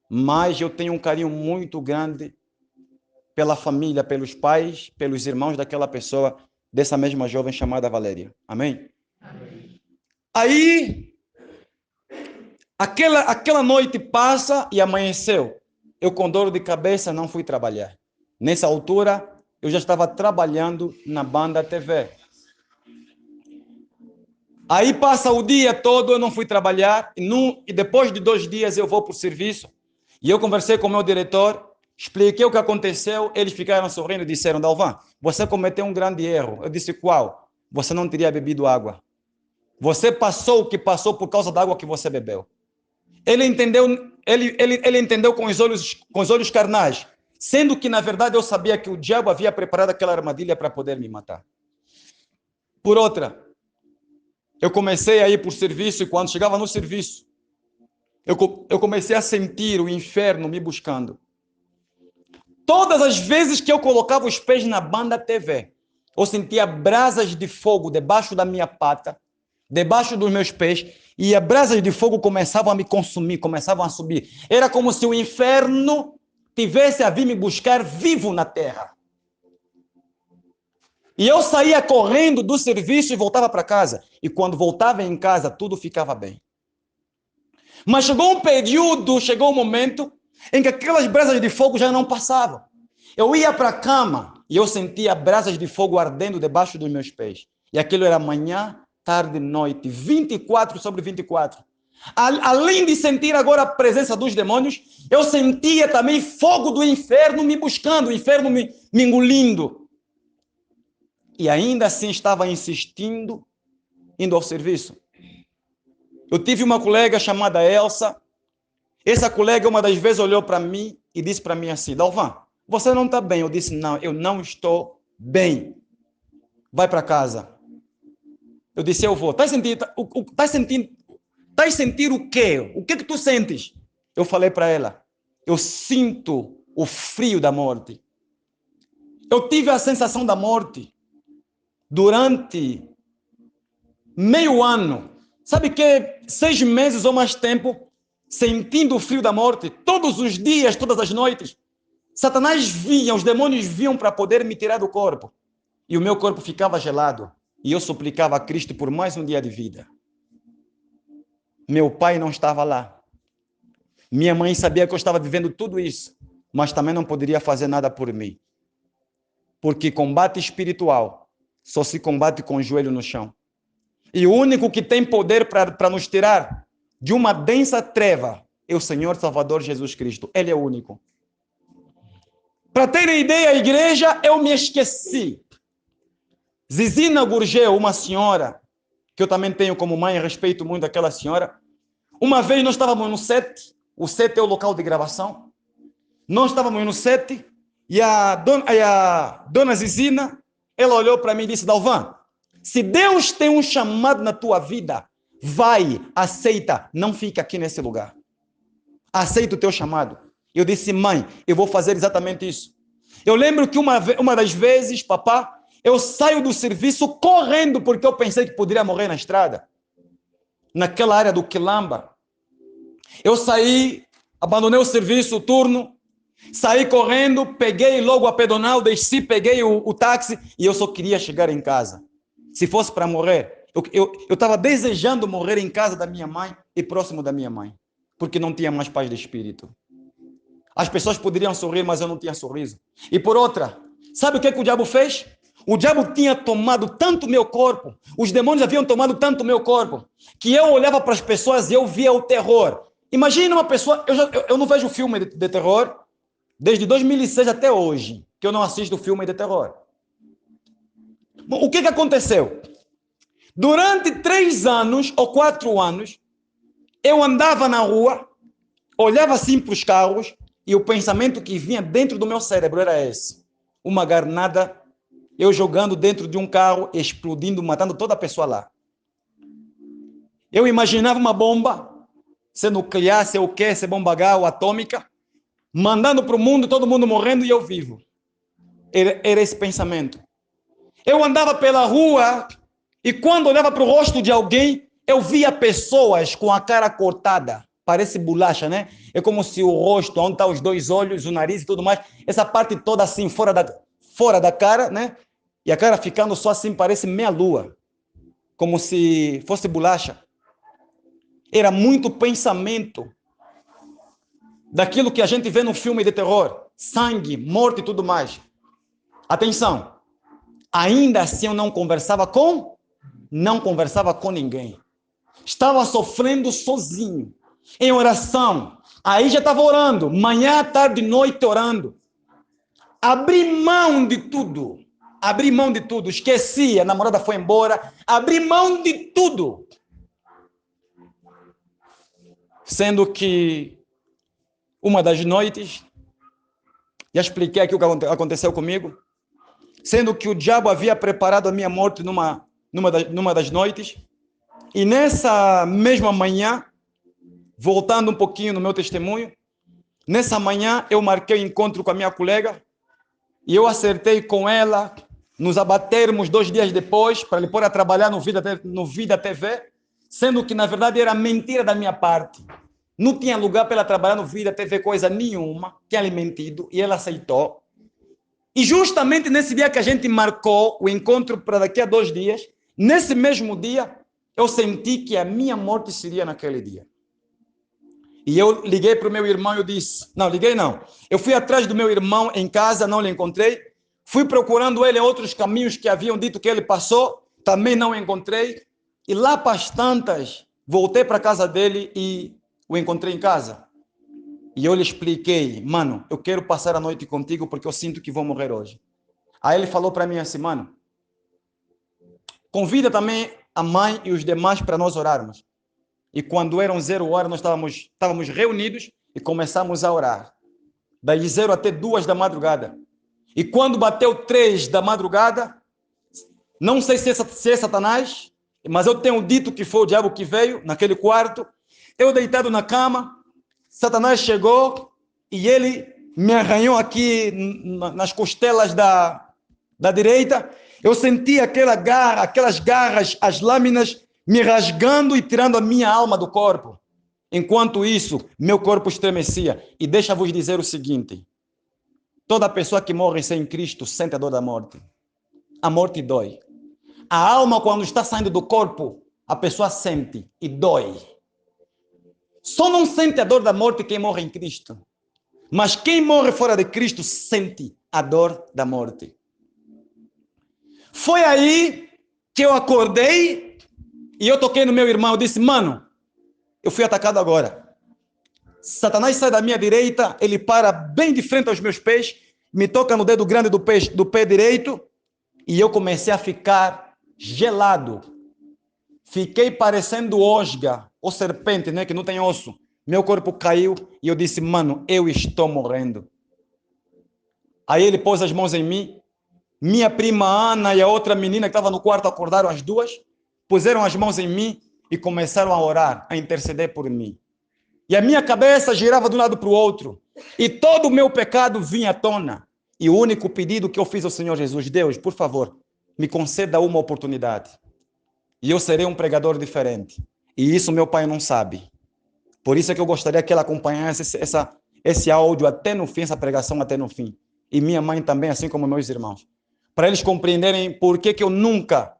Mas eu tenho um carinho muito grande pela família, pelos pais, pelos irmãos daquela pessoa, dessa mesma jovem chamada Valéria. Amém? Amém. Aí, Aquela noite passa e amanheceu. Eu com dor de cabeça não fui trabalhar. Nessa altura, eu já estava trabalhando na Banda TV. Aí passa o dia todo, eu não fui trabalhar, e depois de 2 dias eu vou para o serviço, e eu conversei com o meu diretor, expliquei o que aconteceu, eles ficaram sorrindo e disseram: Dalvan, você cometeu um grande erro. Eu disse: qual? Você não teria bebido água. Você passou o que passou por causa da água que você bebeu. Ele entendeu com os olhos carnais, sendo que, na verdade, eu sabia que o diabo havia preparado aquela armadilha para poder me matar. Por outra, eu comecei a ir para o serviço, e quando chegava no serviço, eu comecei a sentir o inferno me buscando. Todas as vezes que eu colocava os pés na Banda TV, eu sentia brasas de fogo debaixo da minha pata, debaixo dos meus pés, e as brasas de fogo começavam a me consumir, começavam a subir. Era como se o inferno tivesse a vir me buscar vivo na terra. E eu saía correndo do serviço e voltava para casa. E quando voltava em casa, tudo ficava bem. Mas chegou um momento em que aquelas brasas de fogo já não passavam. Eu ia para a cama e eu sentia brasas de fogo ardendo debaixo dos meus pés. E aquilo era manhã, tarde, noite, 24/24. Além de sentir agora a presença dos demônios, eu sentia também fogo do inferno me buscando, o inferno me engolindo. E ainda assim estava insistindo, indo ao serviço. Eu tive uma colega chamada Elsa. Essa colega, uma das vezes, olhou para mim e disse para mim assim: Dalvan, você não está bem. Eu disse: não, eu não estou bem. Vai para casa. Eu disse: eu vou. Estás sentindo o quê? O que tu sentes? Eu falei para ela: eu sinto o frio da morte. Eu tive a sensação da morte durante meio ano. Sabe que 6 meses ou mais tempo, sentindo o frio da morte, todos os dias, todas as noites, Satanás vinha, os demônios vinham para poder me tirar do corpo. E o meu corpo ficava gelado. E eu suplicava a Cristo por mais um dia de vida. Meu pai não estava lá. Minha mãe sabia que eu estava vivendo tudo isso, mas também não poderia fazer nada por mim. Porque combate espiritual só se combate com o joelho no chão. E o único que tem poder para nos tirar de uma densa treva é o Senhor Salvador Jesus Cristo. Ele é o único. Para terem ideia, a igreja, eu me esqueci. Zizina Gurgel, uma senhora, que eu também tenho como mãe, respeito muito aquela senhora. Uma vez nós estávamos no set, o set é o local de gravação. Nós estávamos no set e a dona Zizina, ela olhou para mim e disse: Dalvan, se Deus tem um chamado na tua vida, vai, aceita, não fica aqui nesse lugar. Aceita o teu chamado. Eu disse: mãe, eu vou fazer exatamente isso. Eu lembro que uma das vezes, papá, eu saio do serviço correndo porque eu pensei que poderia morrer na estrada. Naquela área do Quilamba. Eu saí, abandonei o serviço, o turno, saí correndo, peguei logo a pedonal, desci, peguei o táxi e eu só queria chegar em casa. Se fosse para morrer, eu estava desejando morrer em casa da minha mãe e próximo da minha mãe, porque não tinha mais paz de espírito. As pessoas poderiam sorrir, mas eu não tinha sorriso. E por outra, sabe o que o diabo fez? O diabo tinha tomado tanto meu corpo, os demônios haviam tomado tanto meu corpo, que eu olhava para as pessoas e eu via o terror. Imagina uma pessoa, eu não vejo filme de terror desde 2006 até hoje, que eu não assisto filme de terror. Bom, o que aconteceu? Durante 3 anos ou 4 anos, eu andava na rua, olhava assim para os carros e o pensamento que vinha dentro do meu cérebro era esse: uma granada, eu jogando dentro de um carro, explodindo, matando toda a pessoa lá. Eu imaginava uma bomba, se nuclear, se o quê, se bomba H ou atômica, mandando para o mundo, todo mundo morrendo e eu vivo. Era esse pensamento. Eu andava pela rua e quando olhava para o rosto de alguém, eu via pessoas com a cara cortada. Parece bolacha, né? É como se o rosto, onde estão os 2 olhos, o nariz e tudo mais, essa parte toda assim, fora da cara, né? E a cara ficando só assim, parece meia lua. Como se fosse bolacha. era muito pensamento daquilo que a gente vê no filme de terror, sangue, morte e tudo mais. Atenção, ainda assim eu não conversava com ninguém. Estava sofrendo sozinho, em oração. Aí já estava orando, manhã, tarde, noite orando. Abri mão de tudo. Esqueci, a namorada foi embora. Abri mão de tudo. Sendo que uma das noites, já expliquei aqui o que aconteceu comigo, sendo que o diabo havia preparado a minha morte numa das noites, e nessa mesma manhã, voltando um pouquinho no meu testemunho, nessa manhã eu marquei um encontro com a minha colega, e eu acertei com ela, nos abatermos 2 dias depois, para ele pôr a trabalhar no Vida TV, sendo que na verdade era mentira da minha parte. Não tinha lugar para ela trabalhar no Vida TV coisa nenhuma, tinha lhe mentido, e ela aceitou. E justamente nesse dia que a gente marcou o encontro para daqui a 2 dias, nesse mesmo dia, eu senti que a minha morte seria naquele dia. E eu liguei para o meu irmão e eu disse, eu fui atrás do meu irmão em casa, não lhe encontrei, fui procurando ele em outros caminhos que haviam dito que ele passou, também não encontrei, e lá para as tantas, voltei para a casa dele e o encontrei em casa. E eu lhe expliquei, mano, eu quero passar a noite contigo porque eu sinto que vou morrer hoje. Aí ele falou para mim assim, mano, convida também a mãe e os demais para nós orarmos. E quando eram 0 horas, nós estávamos reunidos e começamos a orar. Das 0 até 2 da madrugada. E quando bateu 3 da madrugada, não sei se é Satanás, mas eu tenho dito que foi o diabo que veio naquele quarto. Eu deitado na cama, Satanás chegou e ele me arranhou aqui nas costelas da direita. Eu senti aquelas garras, as lâminas me rasgando e tirando a minha alma do corpo. Enquanto isso, meu corpo estremecia. E deixa-vos dizer o seguinte, toda pessoa que morre sem Cristo sente a dor da morte. A morte dói. A alma, quando está saindo do corpo, a pessoa sente e dói. Só não sente a dor da morte quem morre em Cristo. Mas quem morre fora de Cristo sente a dor da morte. Foi aí que eu acordei e eu toquei no meu irmão. Eu disse, mano, eu fui atacado agora. Satanás sai da minha direita, ele para bem de frente aos meus pés, me toca no dedo grande do pé direito e eu comecei a ficar gelado. Fiquei parecendo osga, ou serpente, né, que não tem osso. Meu corpo caiu e eu disse, mano, eu estou morrendo. Aí ele pôs as mãos em mim. Minha prima Ana e a outra menina que estava no quarto acordaram as duas, puseram as mãos em mim e começaram a orar, a interceder por mim. E a minha cabeça girava de um lado para o outro. E todo o meu pecado vinha à tona. E o único pedido que eu fiz ao Senhor Jesus, Deus, por favor, me conceda uma oportunidade. E eu serei um pregador diferente. E isso meu pai não sabe. Por isso é que eu gostaria que ela acompanhasse esse áudio até no fim, essa pregação até no fim. E minha mãe também, assim como meus irmãos. Para eles compreenderem por que eu nunca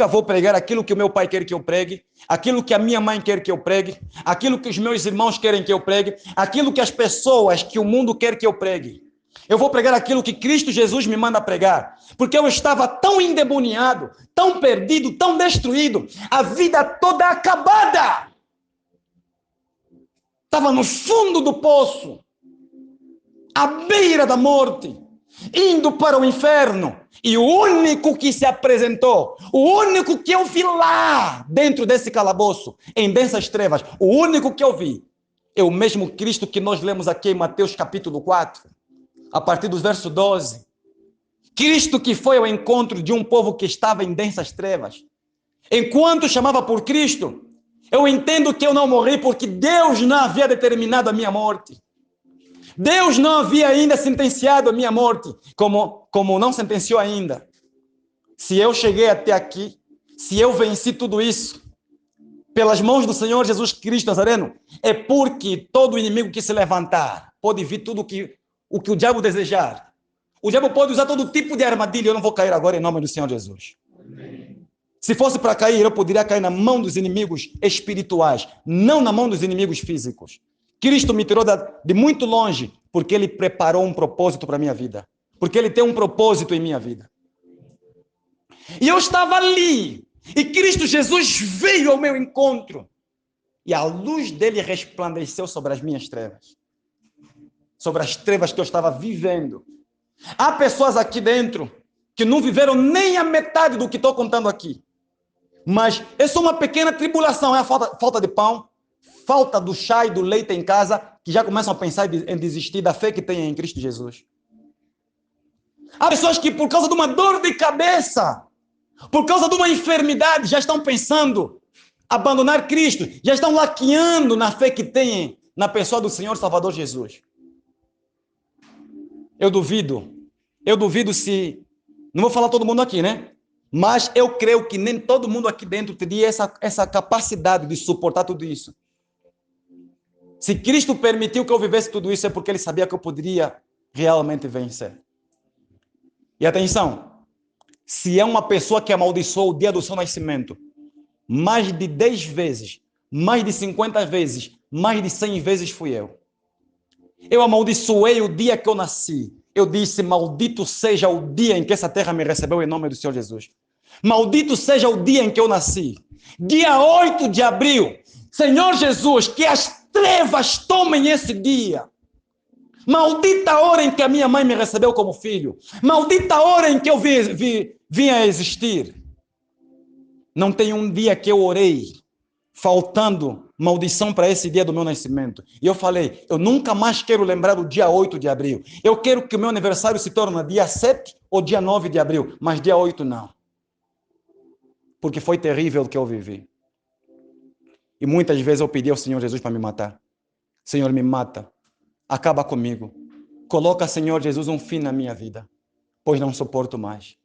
vou pregar aquilo que o meu pai quer que eu pregue, aquilo que a minha mãe quer que eu pregue, aquilo que os meus irmãos querem que eu pregue, aquilo que as pessoas, que o mundo quer que eu pregue. Eu vou pregar aquilo que Cristo Jesus me manda pregar, porque eu estava tão endemoniado, tão perdido, tão destruído, a vida toda acabada. Estava no fundo do poço, à beira da morte, indo para o inferno. E o único que se apresentou, o único que eu vi lá dentro desse calabouço, em densas trevas, o único que eu vi, é o mesmo Cristo que nós lemos aqui em Mateus capítulo 4, a partir do verso 12. Cristo que foi ao encontro de um povo que estava em densas trevas. Enquanto chamava por Cristo, eu entendo que eu não morri porque Deus não havia determinado a minha morte. Deus não havia ainda sentenciado a minha morte, como não sentenciou ainda. Se eu cheguei até aqui, se eu venci tudo isso, pelas mãos do Senhor Jesus Cristo Nazareno, é porque todo inimigo que se levantar, pode vir tudo o que o diabo desejar. O diabo pode usar todo tipo de armadilha, eu não vou cair agora em nome do Senhor Jesus. Amém. Se fosse para cair, eu poderia cair na mão dos inimigos espirituais, não na mão dos inimigos físicos. Cristo me tirou de muito longe, porque Ele preparou um propósito para a minha vida. Porque Ele tem um propósito em minha vida. E eu estava ali, e Cristo Jesus veio ao meu encontro, e a luz dele resplandeceu sobre as minhas trevas. Sobre as trevas que eu estava vivendo. Há pessoas aqui dentro que não viveram nem a metade do que estou contando aqui. Mas é só uma pequena tribulação, é a falta de pão, falta do chá e do leite em casa, que já começam a pensar em desistir da fé que têm em Cristo Jesus. Há pessoas que, por causa de uma dor de cabeça, por causa de uma enfermidade, já estão pensando abandonar Cristo, já estão laqueando na fé que têm na pessoa do Senhor Salvador Jesus. Eu duvido se, não vou falar todo mundo aqui, né? Mas eu creio que nem todo mundo aqui dentro teria essa capacidade de suportar tudo isso. Se Cristo permitiu que eu vivesse tudo isso, é porque Ele sabia que eu poderia realmente vencer. E atenção, se é uma pessoa que amaldiçoou o dia do seu nascimento, mais de 10 vezes, mais de 50 vezes, mais de 100 vezes fui eu. Eu amaldiçoei o dia que eu nasci. Eu disse, maldito seja o dia em que essa terra me recebeu em nome do Senhor Jesus. Maldito seja o dia em que eu nasci. Dia 8 de abril. Senhor Jesus, que as trevas tomem esse dia. Maldita a hora em que a minha mãe me recebeu como filho. Maldita a hora em que eu vim a existir. Não tem um dia que eu orei faltando maldição para esse dia do meu nascimento. E eu falei, eu nunca mais quero lembrar do dia 8 de abril. Eu quero que o meu aniversário se torne dia 7 ou dia 9 de abril, mas dia 8 não. Porque foi terrível o que eu vivi. E muitas vezes eu pedi ao Senhor Jesus para me matar. Senhor, me mata. Acaba comigo. Coloca, Senhor Jesus, um fim na minha vida. Pois não suporto mais.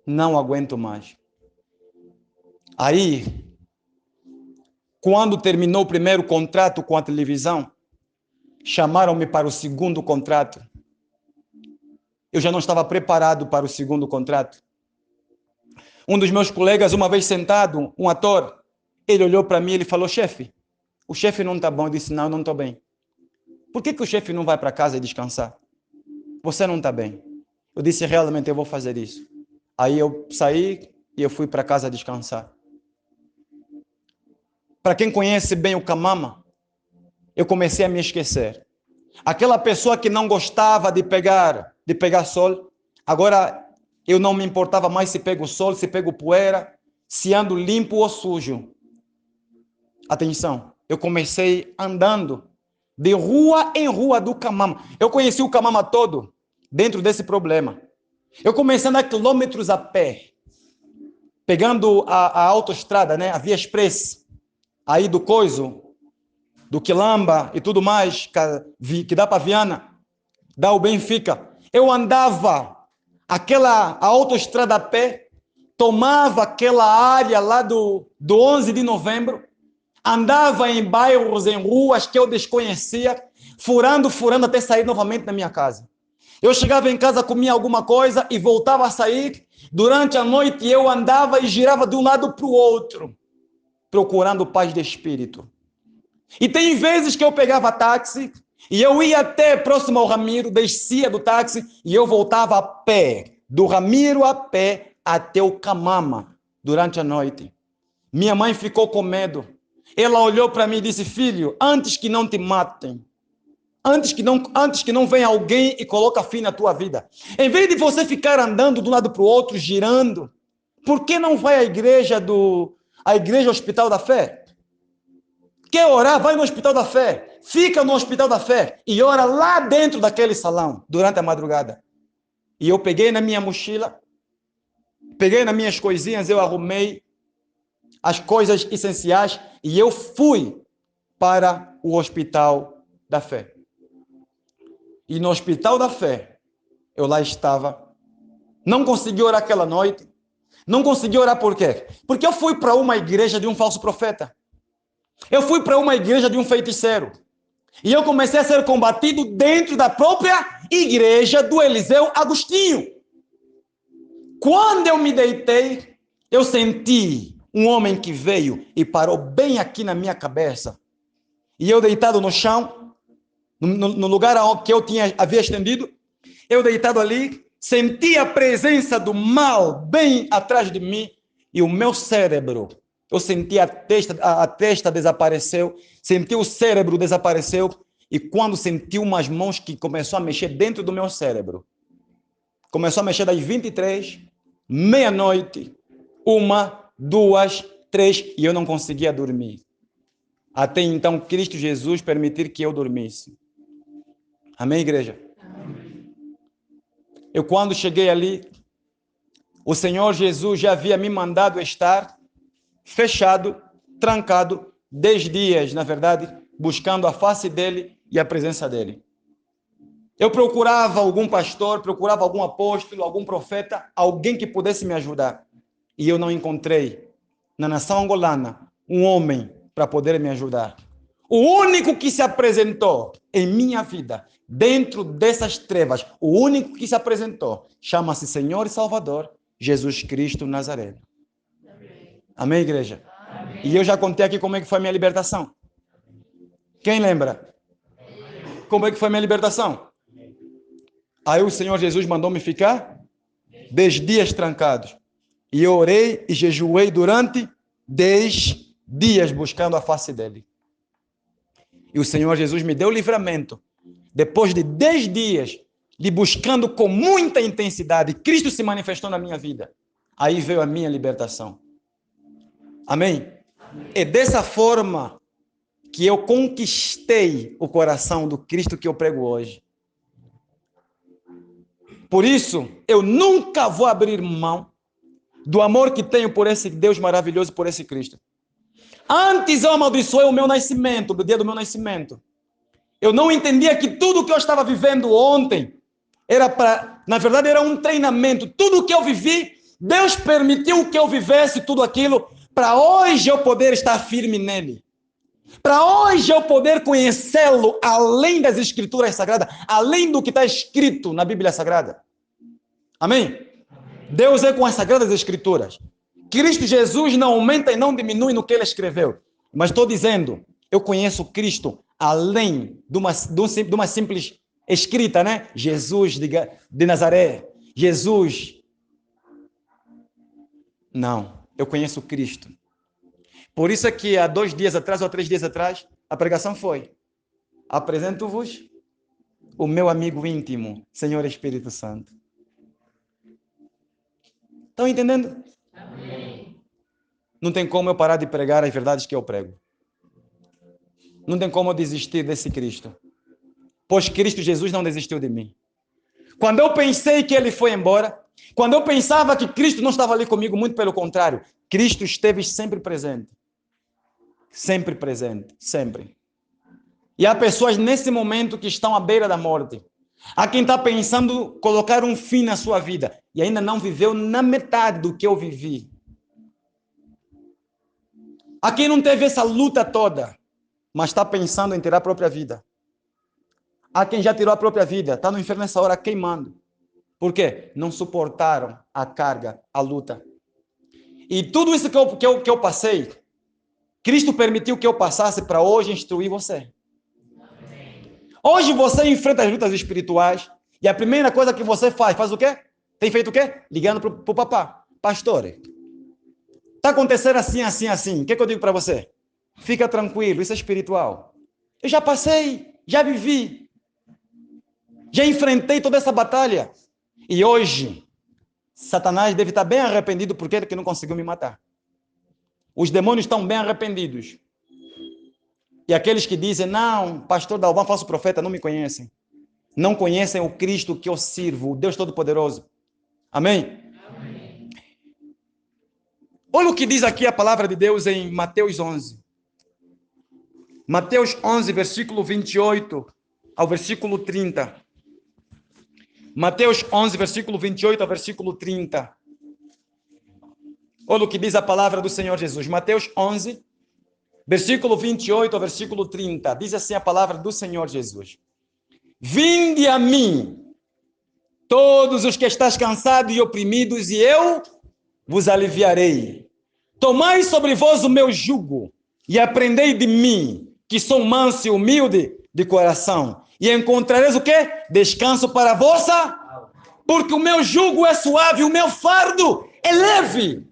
Não aguento mais. Aí, quando terminou o primeiro contrato com a televisão, chamaram-me para o segundo contrato. Eu já não estava preparado para o segundo contrato. Um dos meus colegas, uma vez sentado, um ator, ele olhou para mim e ele falou, chefe, o chefe não está bom. Eu disse, não estou bem. Por que o chefe não vai para casa e descansar? Você não está bem. Eu disse, realmente eu vou fazer isso. Aí eu saí e eu fui para casa descansar. Para quem conhece bem o Kamama, eu comecei a me esquecer. Aquela pessoa que não gostava de pegar sol, agora eu não me importava mais se pego sol, se pego poeira, se ando limpo ou sujo. Atenção, eu comecei andando de rua em rua do Kamama. Eu conheci o Kamama todo dentro desse problema. Eu comecei a andar quilômetros a pé, pegando a autoestrada, né, a Via Express, aí do Coiso, do Quilamba e tudo mais, que dá para Viana, dá o Benfica. Eu andava a autoestrada a pé, tomava aquela área lá do 11 de novembro, andava em bairros, em ruas que eu desconhecia, furando até sair novamente da minha casa. Eu chegava em casa, comia alguma coisa e voltava a sair. Durante a noite eu andava e girava de um lado para o outro, procurando paz de espírito. E tem vezes que eu pegava táxi e eu ia até próximo ao Ramiro, descia do táxi e eu voltava a pé, do Ramiro a pé até o Kamama durante a noite. Minha mãe ficou com medo. Ela olhou para mim e disse, filho, antes que não te matem, antes que não venha alguém e coloque fim na tua vida, em vez de você ficar andando de um lado para o outro, girando, por que não vai à igreja Hospital da Fé? Quer orar? Vai no Hospital da Fé. Fica no Hospital da Fé e ora lá dentro daquele salão durante a madrugada. E eu peguei na minha mochila, peguei nas minhas coisinhas, eu arrumei as coisas essenciais e eu fui para o Hospital da Fé. E no Hospital da Fé, eu lá estava. Não consegui orar aquela noite. Não consegui orar por quê? Porque eu fui para uma igreja de um falso profeta. Eu fui para uma igreja de um feiticeiro. E eu comecei a ser combatido dentro da própria igreja do Eliseu Agostinho. Quando eu me deitei, eu senti um homem que veio e parou bem aqui na minha cabeça. E eu deitado no chão, no lugar que eu havia estendido, eu deitado ali, senti a presença do mal bem atrás de mim e o meu cérebro, eu senti a testa desapareceu, senti o cérebro desapareceu e quando senti umas mãos que começou a mexer dentro do meu cérebro, começou a mexer das 23, meia-noite, 1, 2, 3 e eu não conseguia dormir. Até então, Cristo Jesus permitir que eu dormisse. Amém, igreja? Amém. Eu, quando cheguei ali, o Senhor Jesus já havia me mandado estar fechado, trancado, 10 dias, na verdade, buscando a face dele e a presença dele. Eu procurava algum pastor, procurava algum apóstolo, algum profeta, alguém que pudesse me ajudar. E eu não encontrei na nação angolana um homem para poder me ajudar. O único que se apresentou em minha vida, dentro dessas trevas, o único que se apresentou, chama-se Senhor e Salvador, Jesus Cristo Nazareno. Amém, amém, igreja? Amém. E eu já contei aqui como é que foi a minha libertação. Quem lembra? Como é que foi a minha libertação? Aí o Senhor Jesus mandou-me ficar 10 dias trancados. E eu orei e jejuei durante 10 dias buscando a face dele. E o Senhor Jesus me deu livramento. Depois de 10 dias de buscando com muita intensidade, Cristo se manifestou na minha vida. Aí veio a minha libertação. Amém? Amém. É dessa forma que eu conquistei o coração do Cristo que eu prego hoje. Por isso, eu nunca vou abrir mão do amor que tenho por esse Deus maravilhoso, por esse Cristo. Antes eu amaldiçoei o meu nascimento, do dia do meu nascimento. Eu não entendia que tudo que eu estava vivendo ontem na verdade era um treinamento. Tudo que eu vivi, Deus permitiu que eu vivesse tudo aquilo para hoje eu poder estar firme nele. Para hoje eu poder conhecê-lo além das Escrituras Sagradas, além do que está escrito na Bíblia Sagrada. Amém? Deus é com as Sagradas Escrituras. Cristo Jesus não aumenta e não diminui no que ele escreveu. Mas estou dizendo, eu conheço Cristo além de uma simples escrita, né? Jesus de Nazaré. Jesus. Não, eu conheço Cristo. Por isso é que há 2 dias atrás ou 3 dias atrás, a pregação foi: apresento-vos o meu amigo íntimo, Senhor Espírito Santo. Estão entendendo? Amém. Não tem como eu parar de pregar as verdades que eu prego. Não tem como eu desistir desse Cristo. Pois Cristo Jesus não desistiu de mim. Quando eu pensei que ele foi embora, quando eu pensava que Cristo não estava ali comigo, muito pelo contrário, Cristo esteve sempre presente. Sempre presente, sempre. E há pessoas nesse momento que estão à beira da morte. Há quem está pensando colocar um fim na sua vida e ainda não viveu na metade do que eu vivi. Há quem não teve essa luta toda, mas está pensando em tirar a própria vida. Há quem já tirou a própria vida, está no inferno nessa hora queimando. Por quê? Não suportaram a carga, a luta. E tudo isso que eu passei, Cristo permitiu que eu passasse para hoje instruir você. Hoje você enfrenta as lutas espirituais e a primeira coisa que você faz o quê? Tem feito o quê? Ligando para o papá. Pastor, está acontecendo assim, assim, assim. O que eu digo para você? Fica tranquilo, isso é espiritual. Eu já passei, já vivi. Já enfrentei toda essa batalha. E hoje, Satanás deve estar bem arrependido porque ele não conseguiu me matar. Os demônios estão bem arrependidos. E aqueles que dizem, não, pastor Dalvan, falso profeta, não me conhecem. Não conhecem o Cristo que eu sirvo, o Deus Todo-Poderoso. Amém? Amém? Olha o que diz aqui a palavra de Deus em Mateus 11. Mateus 11, versículo 28 ao versículo 30. Mateus 11, versículo 28 ao versículo 30. Olha o que diz a palavra do Senhor Jesus. Mateus 11, versículo 28 ao versículo 30. Diz assim a palavra do Senhor Jesus. Vinde a mim, todos os que estáis cansados e oprimidos, e eu vos aliviarei. Tomai sobre vós o meu jugo e aprendei de mim, que sou manso e humilde de coração. E encontrareis o quê? Descanso para a vossa... Porque o meu jugo é suave, o meu fardo é leve.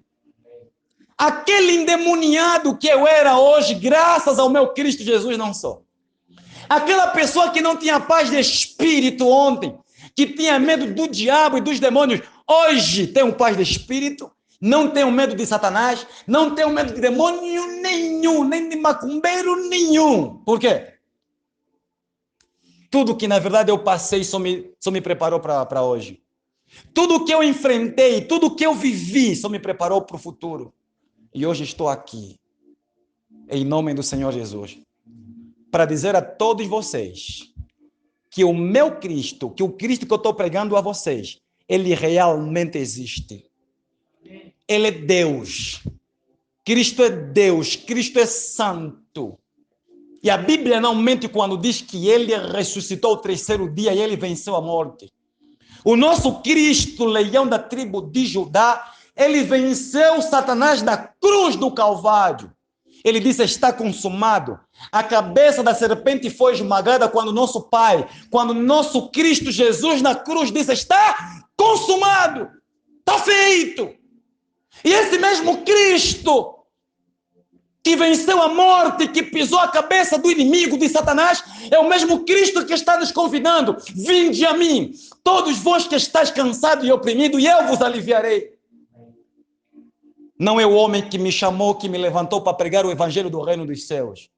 Aquele endemoniado que eu era hoje, graças ao meu Cristo Jesus, não sou. Aquela pessoa que não tinha paz de espírito ontem, que tinha medo do diabo e dos demônios, hoje tem paz de espírito, não tenho medo de Satanás, não tenho medo de demônio nenhum, nem de macumbeiro nenhum. Por quê? Tudo que na verdade eu passei só me preparou para hoje. Tudo que eu enfrentei, tudo que eu vivi só me preparou para o futuro. E hoje estou aqui, em nome do Senhor Jesus, para dizer a todos vocês que o meu Cristo, que o Cristo que eu estou pregando a vocês, ele realmente existe. Ele é Deus. Cristo é Deus. Cristo é santo. E a Bíblia não mente quando diz que ele ressuscitou o terceiro dia e ele venceu a morte. O nosso Cristo, leão da tribo de Judá, ele venceu Satanás na cruz do Calvário. Ele disse, está consumado. A cabeça da serpente foi esmagada quando nosso Pai, quando nosso Cristo Jesus na cruz disse, está consumado, está feito. E esse mesmo Cristo que venceu a morte, que pisou a cabeça do inimigo de Satanás, é o mesmo Cristo que está nos convidando. Vinde a mim, todos vós que estáis cansados e oprimidos, e eu vos aliviarei. Não é o homem que me chamou, que me levantou para pregar o evangelho do reino dos céus.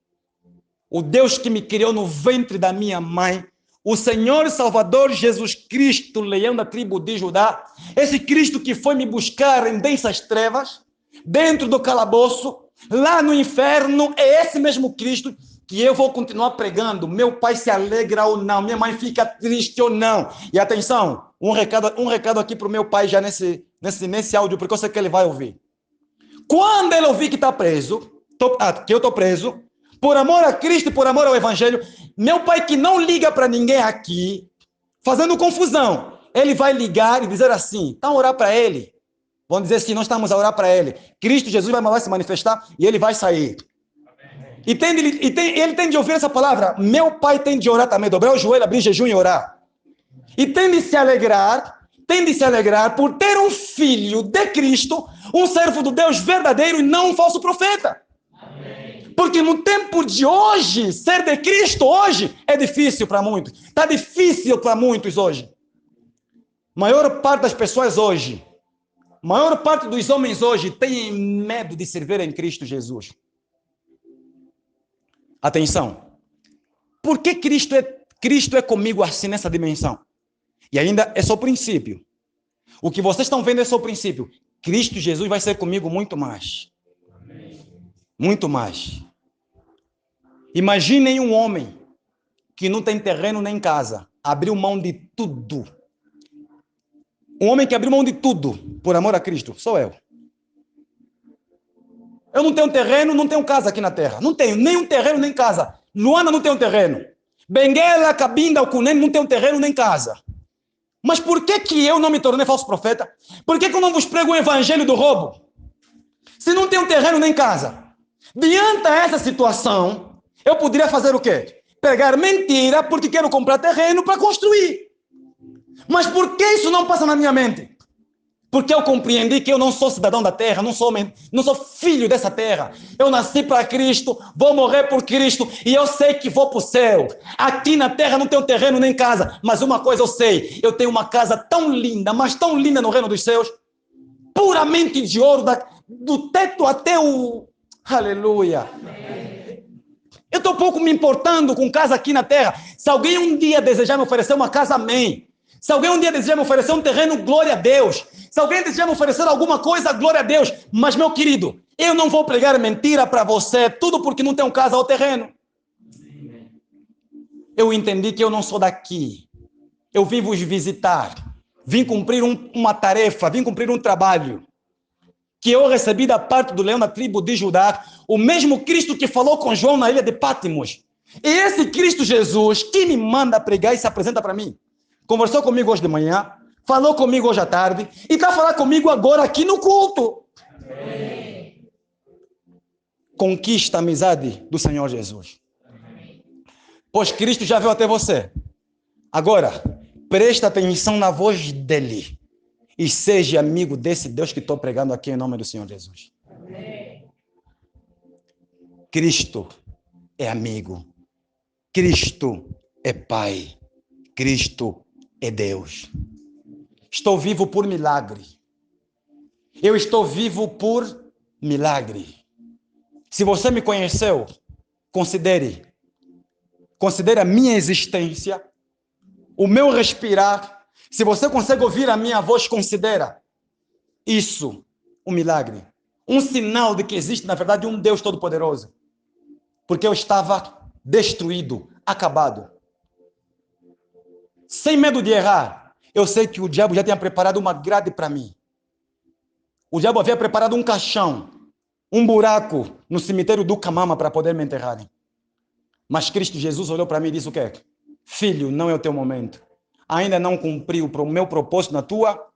O Deus que me criou no ventre da minha mãe, o Senhor e Salvador Jesus Cristo, leão da tribo de Judá, esse Cristo que foi me buscar em densas trevas, dentro do calabouço, lá no inferno, é esse mesmo Cristo que eu vou continuar pregando. Meu pai se alegra ou não, minha mãe fica triste ou não. E atenção, um recado aqui para o meu pai já nesse áudio, porque eu sei que ele vai ouvir. Quando ele ouvir que está preso, que eu estou preso, por amor a Cristo e por amor ao Evangelho, meu pai que não liga para ninguém aqui, fazendo confusão, ele vai ligar e dizer assim, então orar para ele. Vão dizer assim, nós estamos a orar para ele. Cristo Jesus vai se manifestar e ele vai sair. E ele tem de ouvir essa palavra. Meu pai tem de orar também, dobrar o joelho, abrir jejum e orar. E tem de se alegrar por ter um filho de Cristo, um servo do Deus verdadeiro e não um falso profeta. Amém. Porque no tempo de hoje, ser de Cristo hoje é difícil para muitos. Está difícil para muitos hoje. Maior parte das pessoas hoje, maior parte dos homens hoje tem medo de servir em Cristo Jesus. Atenção. Por que Cristo é comigo assim nessa dimensão? E ainda é só o princípio. O que vocês estão vendo é só o princípio. Cristo Jesus vai ser comigo muito mais. Muito mais. Imaginem um homem que não tem terreno nem casa, abriu mão de tudo. Um homem que abriu mão de tudo por amor a Cristo, sou eu. Eu não tenho terreno, não tenho casa aqui na terra. Não tenho nem um terreno, nem casa. Luana não tem um terreno. Benguela, Cabinda, Alcunem não tem um terreno, nem casa. Mas por que eu não me tornei falso profeta? Por que eu não vos prego o evangelho do roubo? Se não tenho um terreno, nem casa. Diante dessa situação, eu poderia fazer o quê? Pregar mentira porque quero comprar terreno para construir. Mas por que isso não passa na minha mente? Porque eu compreendi que eu não sou cidadão da terra, não sou filho dessa terra. Eu nasci para Cristo, vou morrer por Cristo e eu sei que vou para o céu. Aqui na terra não tenho terreno nem casa, mas uma coisa eu sei, eu tenho uma casa tão linda, mas tão linda no reino dos céus, puramente de ouro, do teto até o... Aleluia! Eu estou pouco me importando com casa aqui na terra. Se alguém um dia desejar me oferecer uma casa, amém. Se alguém um dia desejar me oferecer um terreno, glória a Deus. Se alguém desejar me oferecer alguma coisa, glória a Deus. Mas, meu querido, eu não vou pregar mentira para você, tudo porque não tenho casa ou terreno. Eu entendi que eu não sou daqui. Eu vim vos visitar. Vim cumprir uma tarefa, vim cumprir um trabalho que eu recebi da parte do leão da tribo de Judá, o mesmo Cristo que falou com João na ilha de Pátimos. E esse Cristo Jesus que me manda pregar e se apresenta para mim. Conversou comigo hoje de manhã, falou comigo hoje à tarde e está falando comigo agora aqui no culto. Amém. conquista a amizade do Senhor Jesus. Pois Cristo já veio até você. Agora, presta atenção na voz dele e seja amigo desse Deus que estou pregando aqui em nome do Senhor Jesus. Cristo é amigo. Cristo é Pai. Cristo é Deus. Estou vivo por milagre. Eu estou vivo por milagre. Se você me conheceu, considere a minha existência, o meu respirar. Se você consegue ouvir a minha voz, considera isso um milagre. Um sinal de que existe, na verdade, um Deus Todo-Poderoso. Porque eu estava destruído, acabado. Sem medo de errar. Eu sei que o diabo já tinha preparado uma grade para mim. O diabo havia preparado um caixão, um buraco no cemitério do Camama para poder me enterrarem. Mas Cristo Jesus olhou para mim e disse o quê? Filho, não é o teu momento. Ainda não cumpri o meu propósito na tua.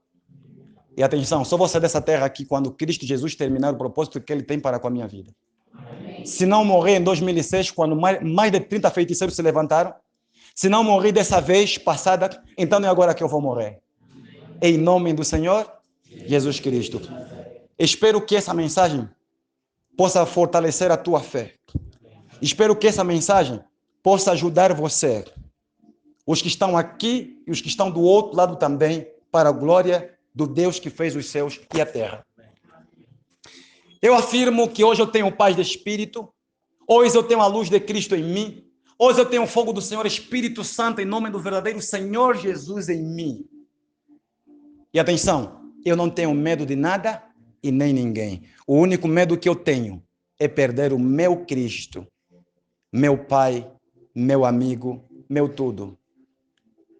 E atenção, só vou sair dessa terra aqui quando Cristo Jesus terminar o propósito que ele tem para com a minha vida. Amém. Se não morrer em 2006, quando mais de 30 feiticeiros se levantaram, se não morrer dessa vez passada, então não é agora que eu vou morrer. Em nome do Senhor Jesus Cristo. Espero que essa mensagem possa fortalecer a tua fé. Espero que essa mensagem possa ajudar você, os que estão aqui e os que estão do outro lado também, para a glória do Deus que fez os céus e a terra. Eu afirmo que hoje eu tenho paz de espírito, hoje eu tenho a luz de Cristo em mim, hoje eu tenho o fogo do Senhor Espírito Santo em nome do verdadeiro Senhor Jesus em mim. E atenção, eu não tenho medo de nada e nem ninguém. O único medo que eu tenho é perder o meu Cristo, meu Pai, meu amigo, meu tudo.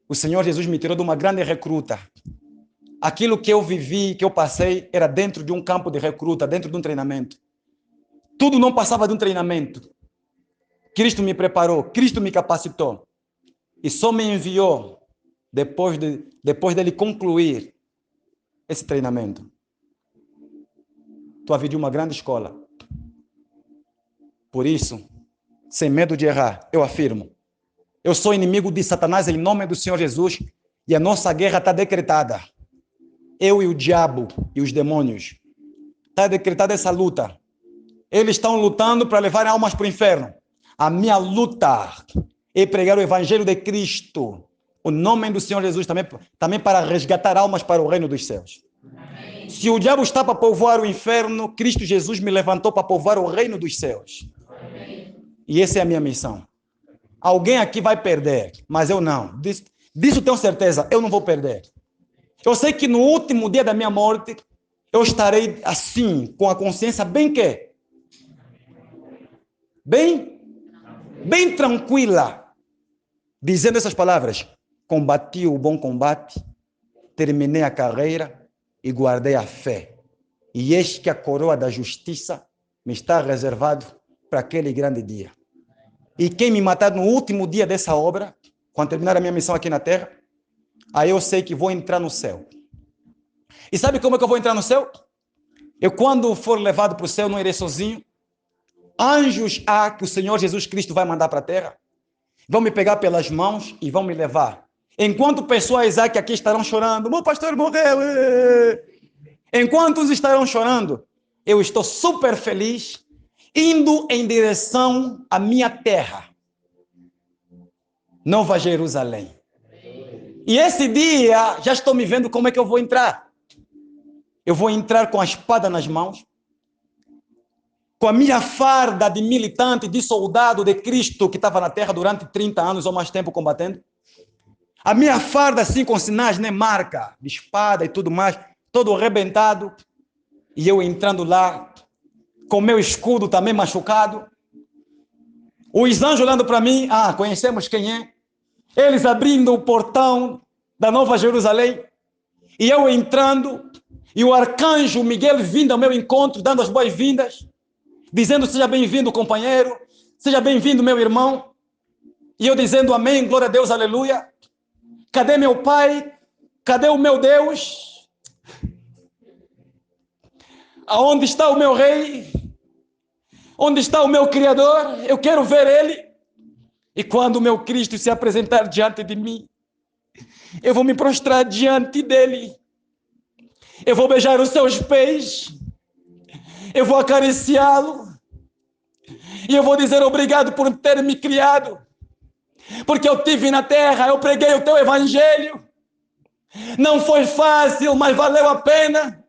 O Senhor Jesus me tirou de uma grande recruta. Aquilo que eu vivi, que eu passei, era dentro de um campo de recruta, dentro de um treinamento. Tudo não passava de um treinamento. Cristo me preparou, Cristo me capacitou. E só me enviou depois dele concluir esse treinamento. Tua vida é uma grande escola. Por isso, sem medo de errar, eu afirmo, eu sou inimigo de Satanás em nome do Senhor Jesus e a nossa guerra está decretada. Eu e o diabo e os demônios. Está decretada essa luta. Eles estão lutando para levar almas para o inferno. A minha luta é pregar o evangelho de Cristo. O nome do Senhor Jesus também para resgatar almas para o reino dos céus. Amém. Se o diabo está para povoar o inferno, Cristo Jesus me levantou para povoar o reino dos céus. Amém. E essa é a minha missão. Alguém aqui vai perder, mas eu não. Disso tenho certeza, eu não vou perder. Eu sei que no último dia da minha morte, eu estarei assim, com a consciência bem tranquila, dizendo essas palavras: combati o bom combate, terminei a carreira e guardei a fé. E eis que a coroa da justiça me está reservado para aquele grande dia. E quem me matar no último dia dessa obra, quando terminar a minha missão aqui na terra, aí eu sei que vou entrar no céu. E sabe como é que eu vou entrar no céu? Eu, quando for levado para o céu, não irei sozinho. Anjos há que o Senhor Jesus Cristo vai mandar para a terra. Vão me pegar pelas mãos e vão me levar. Enquanto pessoas há que aqui estarão chorando, meu pastor morreu. Enquanto uns estarão chorando, eu estou super feliz, indo em direção à minha terra, Nova Jerusalém. E esse dia, já estou me vendo como é que eu vou entrar. Eu vou entrar com a espada nas mãos, com a minha farda de militante, de soldado de Cristo que estava na terra durante 30 anos ou mais tempo combatendo. A minha farda assim com sinais, né, marca de espada e tudo mais, todo arrebentado. E eu entrando lá, com meu escudo também machucado. Os anjos olhando para mim, conhecemos quem é. Eles abrindo o portão da Nova Jerusalém. E eu entrando, e o arcanjo Miguel vindo ao meu encontro, dando as boas-vindas, dizendo: seja bem-vindo, companheiro, seja bem-vindo, meu irmão. E eu dizendo: amém, glória a Deus, aleluia. Cadê meu Pai? Cadê o meu Deus? Aonde está o meu Rei? Onde está o meu Criador? Eu quero ver Ele. E quando o meu Cristo se apresentar diante de mim, eu vou me prostrar diante dEle. Eu vou beijar os seus pés. Eu vou acariciá-lo. E eu vou dizer obrigado por ter me criado. Porque eu tive na terra, eu preguei o teu evangelho. Não foi fácil, mas valeu a pena.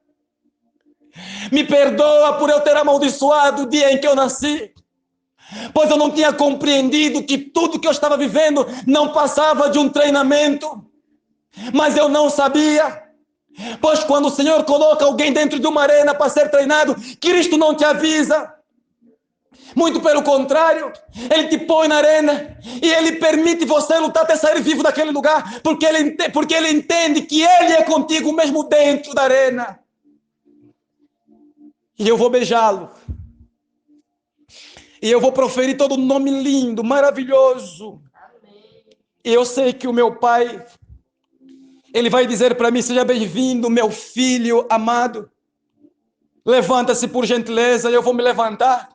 Me perdoa por eu ter amaldiçoado o dia em que eu nasci. Pois eu não tinha compreendido que tudo que eu estava vivendo não passava de um treinamento. Mas eu não sabia. Pois quando o Senhor coloca alguém dentro de uma arena para ser treinado, Cristo não te avisa. Muito pelo contrário, Ele te põe na arena e Ele permite você lutar até sair vivo daquele lugar, porque Ele entende que Ele é contigo mesmo dentro da arena. E eu vou beijá-lo. E eu vou proferir todo um nome lindo, maravilhoso. E eu sei que o meu Pai, Ele vai dizer para mim: seja bem-vindo, meu filho amado. Levanta-se por gentileza, e eu vou me levantar.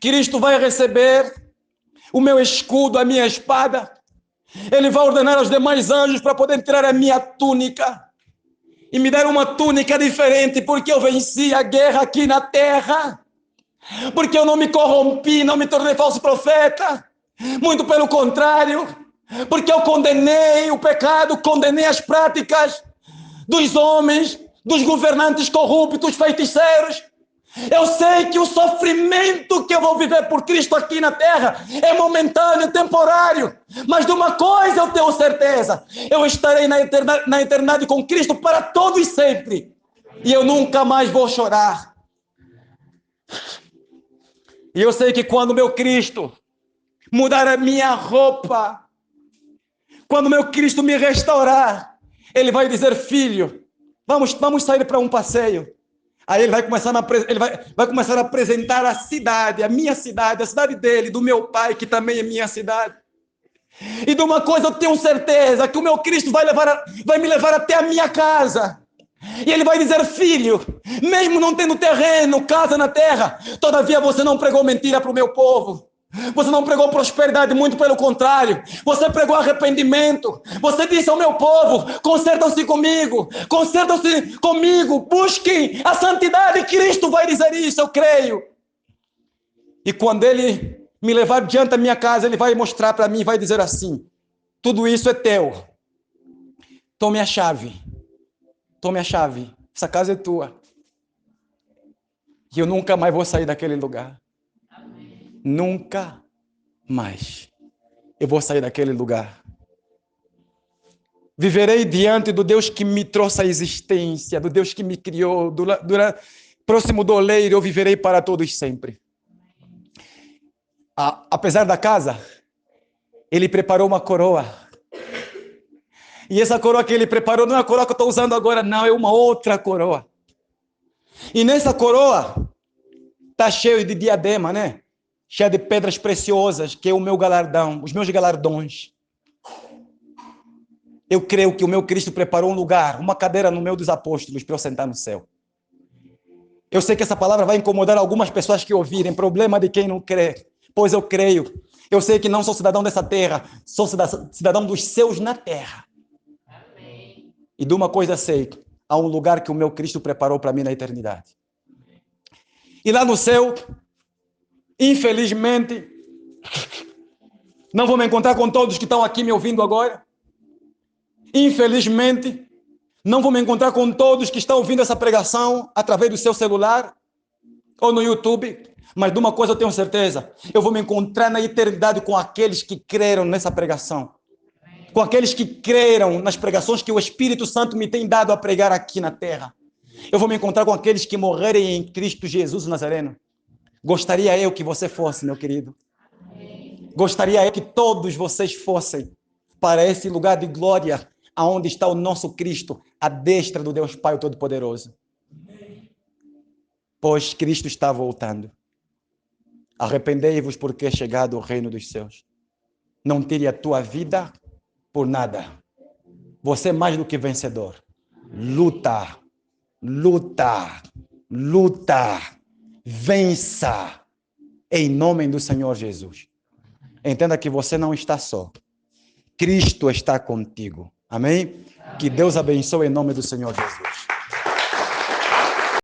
Cristo vai receber o meu escudo, a minha espada. Ele vai ordenar aos demais anjos para poder tirar a minha túnica e me dar uma túnica diferente, porque eu venci a guerra aqui na terra. Porque eu não me corrompi, não me tornei falso profeta. Muito pelo contrário, porque eu condenei o pecado, condenei as práticas dos homens, dos governantes corruptos, feiticeiros. Eu sei que o sofrimento que eu vou viver por Cristo aqui na terra é momentâneo, temporário. Mas de uma coisa eu tenho certeza: eu estarei na eternidade com Cristo para todo e sempre. E eu nunca mais vou chorar. E eu sei que quando meu Cristo mudar a minha roupa, quando meu Cristo me restaurar, Ele vai dizer: filho, vamos sair para um passeio. Aí ele vai começar a apresentar a cidade, a minha cidade, a cidade dele, do meu Pai, que também é minha cidade. E de uma coisa eu tenho certeza: que o meu Cristo vai me levar até a minha casa. E ele vai dizer: filho, mesmo não tendo terreno, casa na terra, todavia você não pregou mentira para o meu povo. Você não pregou prosperidade, muito pelo contrário. Você pregou arrependimento. Você disse ao meu povo: consertam-se comigo, busquem a santidade. Cristo vai dizer isso, eu creio. E quando Ele me levar diante da minha casa, Ele vai mostrar para mim, vai dizer assim: tudo isso é teu. Tome a chave. Tome a chave. Essa casa é tua. E eu nunca mais vou sair daquele lugar. Nunca mais eu vou sair daquele lugar. Viverei diante do Deus que me trouxe à existência, do Deus que me criou, próximo do oleiro, eu viverei para todos sempre. Apesar da casa, Ele preparou uma coroa. E essa coroa que Ele preparou não é a coroa que eu estou usando agora, não, é uma outra coroa. E nessa coroa está cheio de diadema, né? Cheia de pedras preciosas, que é o meu galardão, os meus galardões. Eu creio que o meu Cristo preparou um lugar, uma cadeira no meio dos apóstolos para eu sentar no céu. Eu sei que essa palavra vai incomodar algumas pessoas que ouvirem, problema de quem não crê, pois eu creio. Eu sei que não sou cidadão dessa terra, sou cidadão dos céus na terra. Amém. E de uma coisa sei, há um lugar que o meu Cristo preparou para mim na eternidade. E lá no céu, infelizmente, não vou me encontrar com todos que estão aqui me ouvindo agora. Infelizmente, não vou me encontrar com todos que estão ouvindo essa pregação através do seu celular ou no YouTube. Mas de uma coisa eu tenho certeza: eu vou me encontrar na eternidade com aqueles que creram nessa pregação. Com aqueles que creram nas pregações que o Espírito Santo me tem dado a pregar aqui na terra. Eu vou me encontrar com aqueles que morrerem em Cristo Jesus Nazareno. Gostaria eu que você fosse, meu querido. Gostaria eu que todos vocês fossem para esse lugar de glória, aonde está o nosso Cristo, à destra do Deus Pai Todo-Poderoso. Pois Cristo está voltando. Arrependei-vos, porque é chegado o reino dos céus. Não tire a tua vida por nada. Você é mais do que vencedor. Luta, luta, luta. Vença, em nome do Senhor Jesus. Entenda que você não está só. Cristo está contigo. Amém? Que Deus abençoe em nome do Senhor Jesus.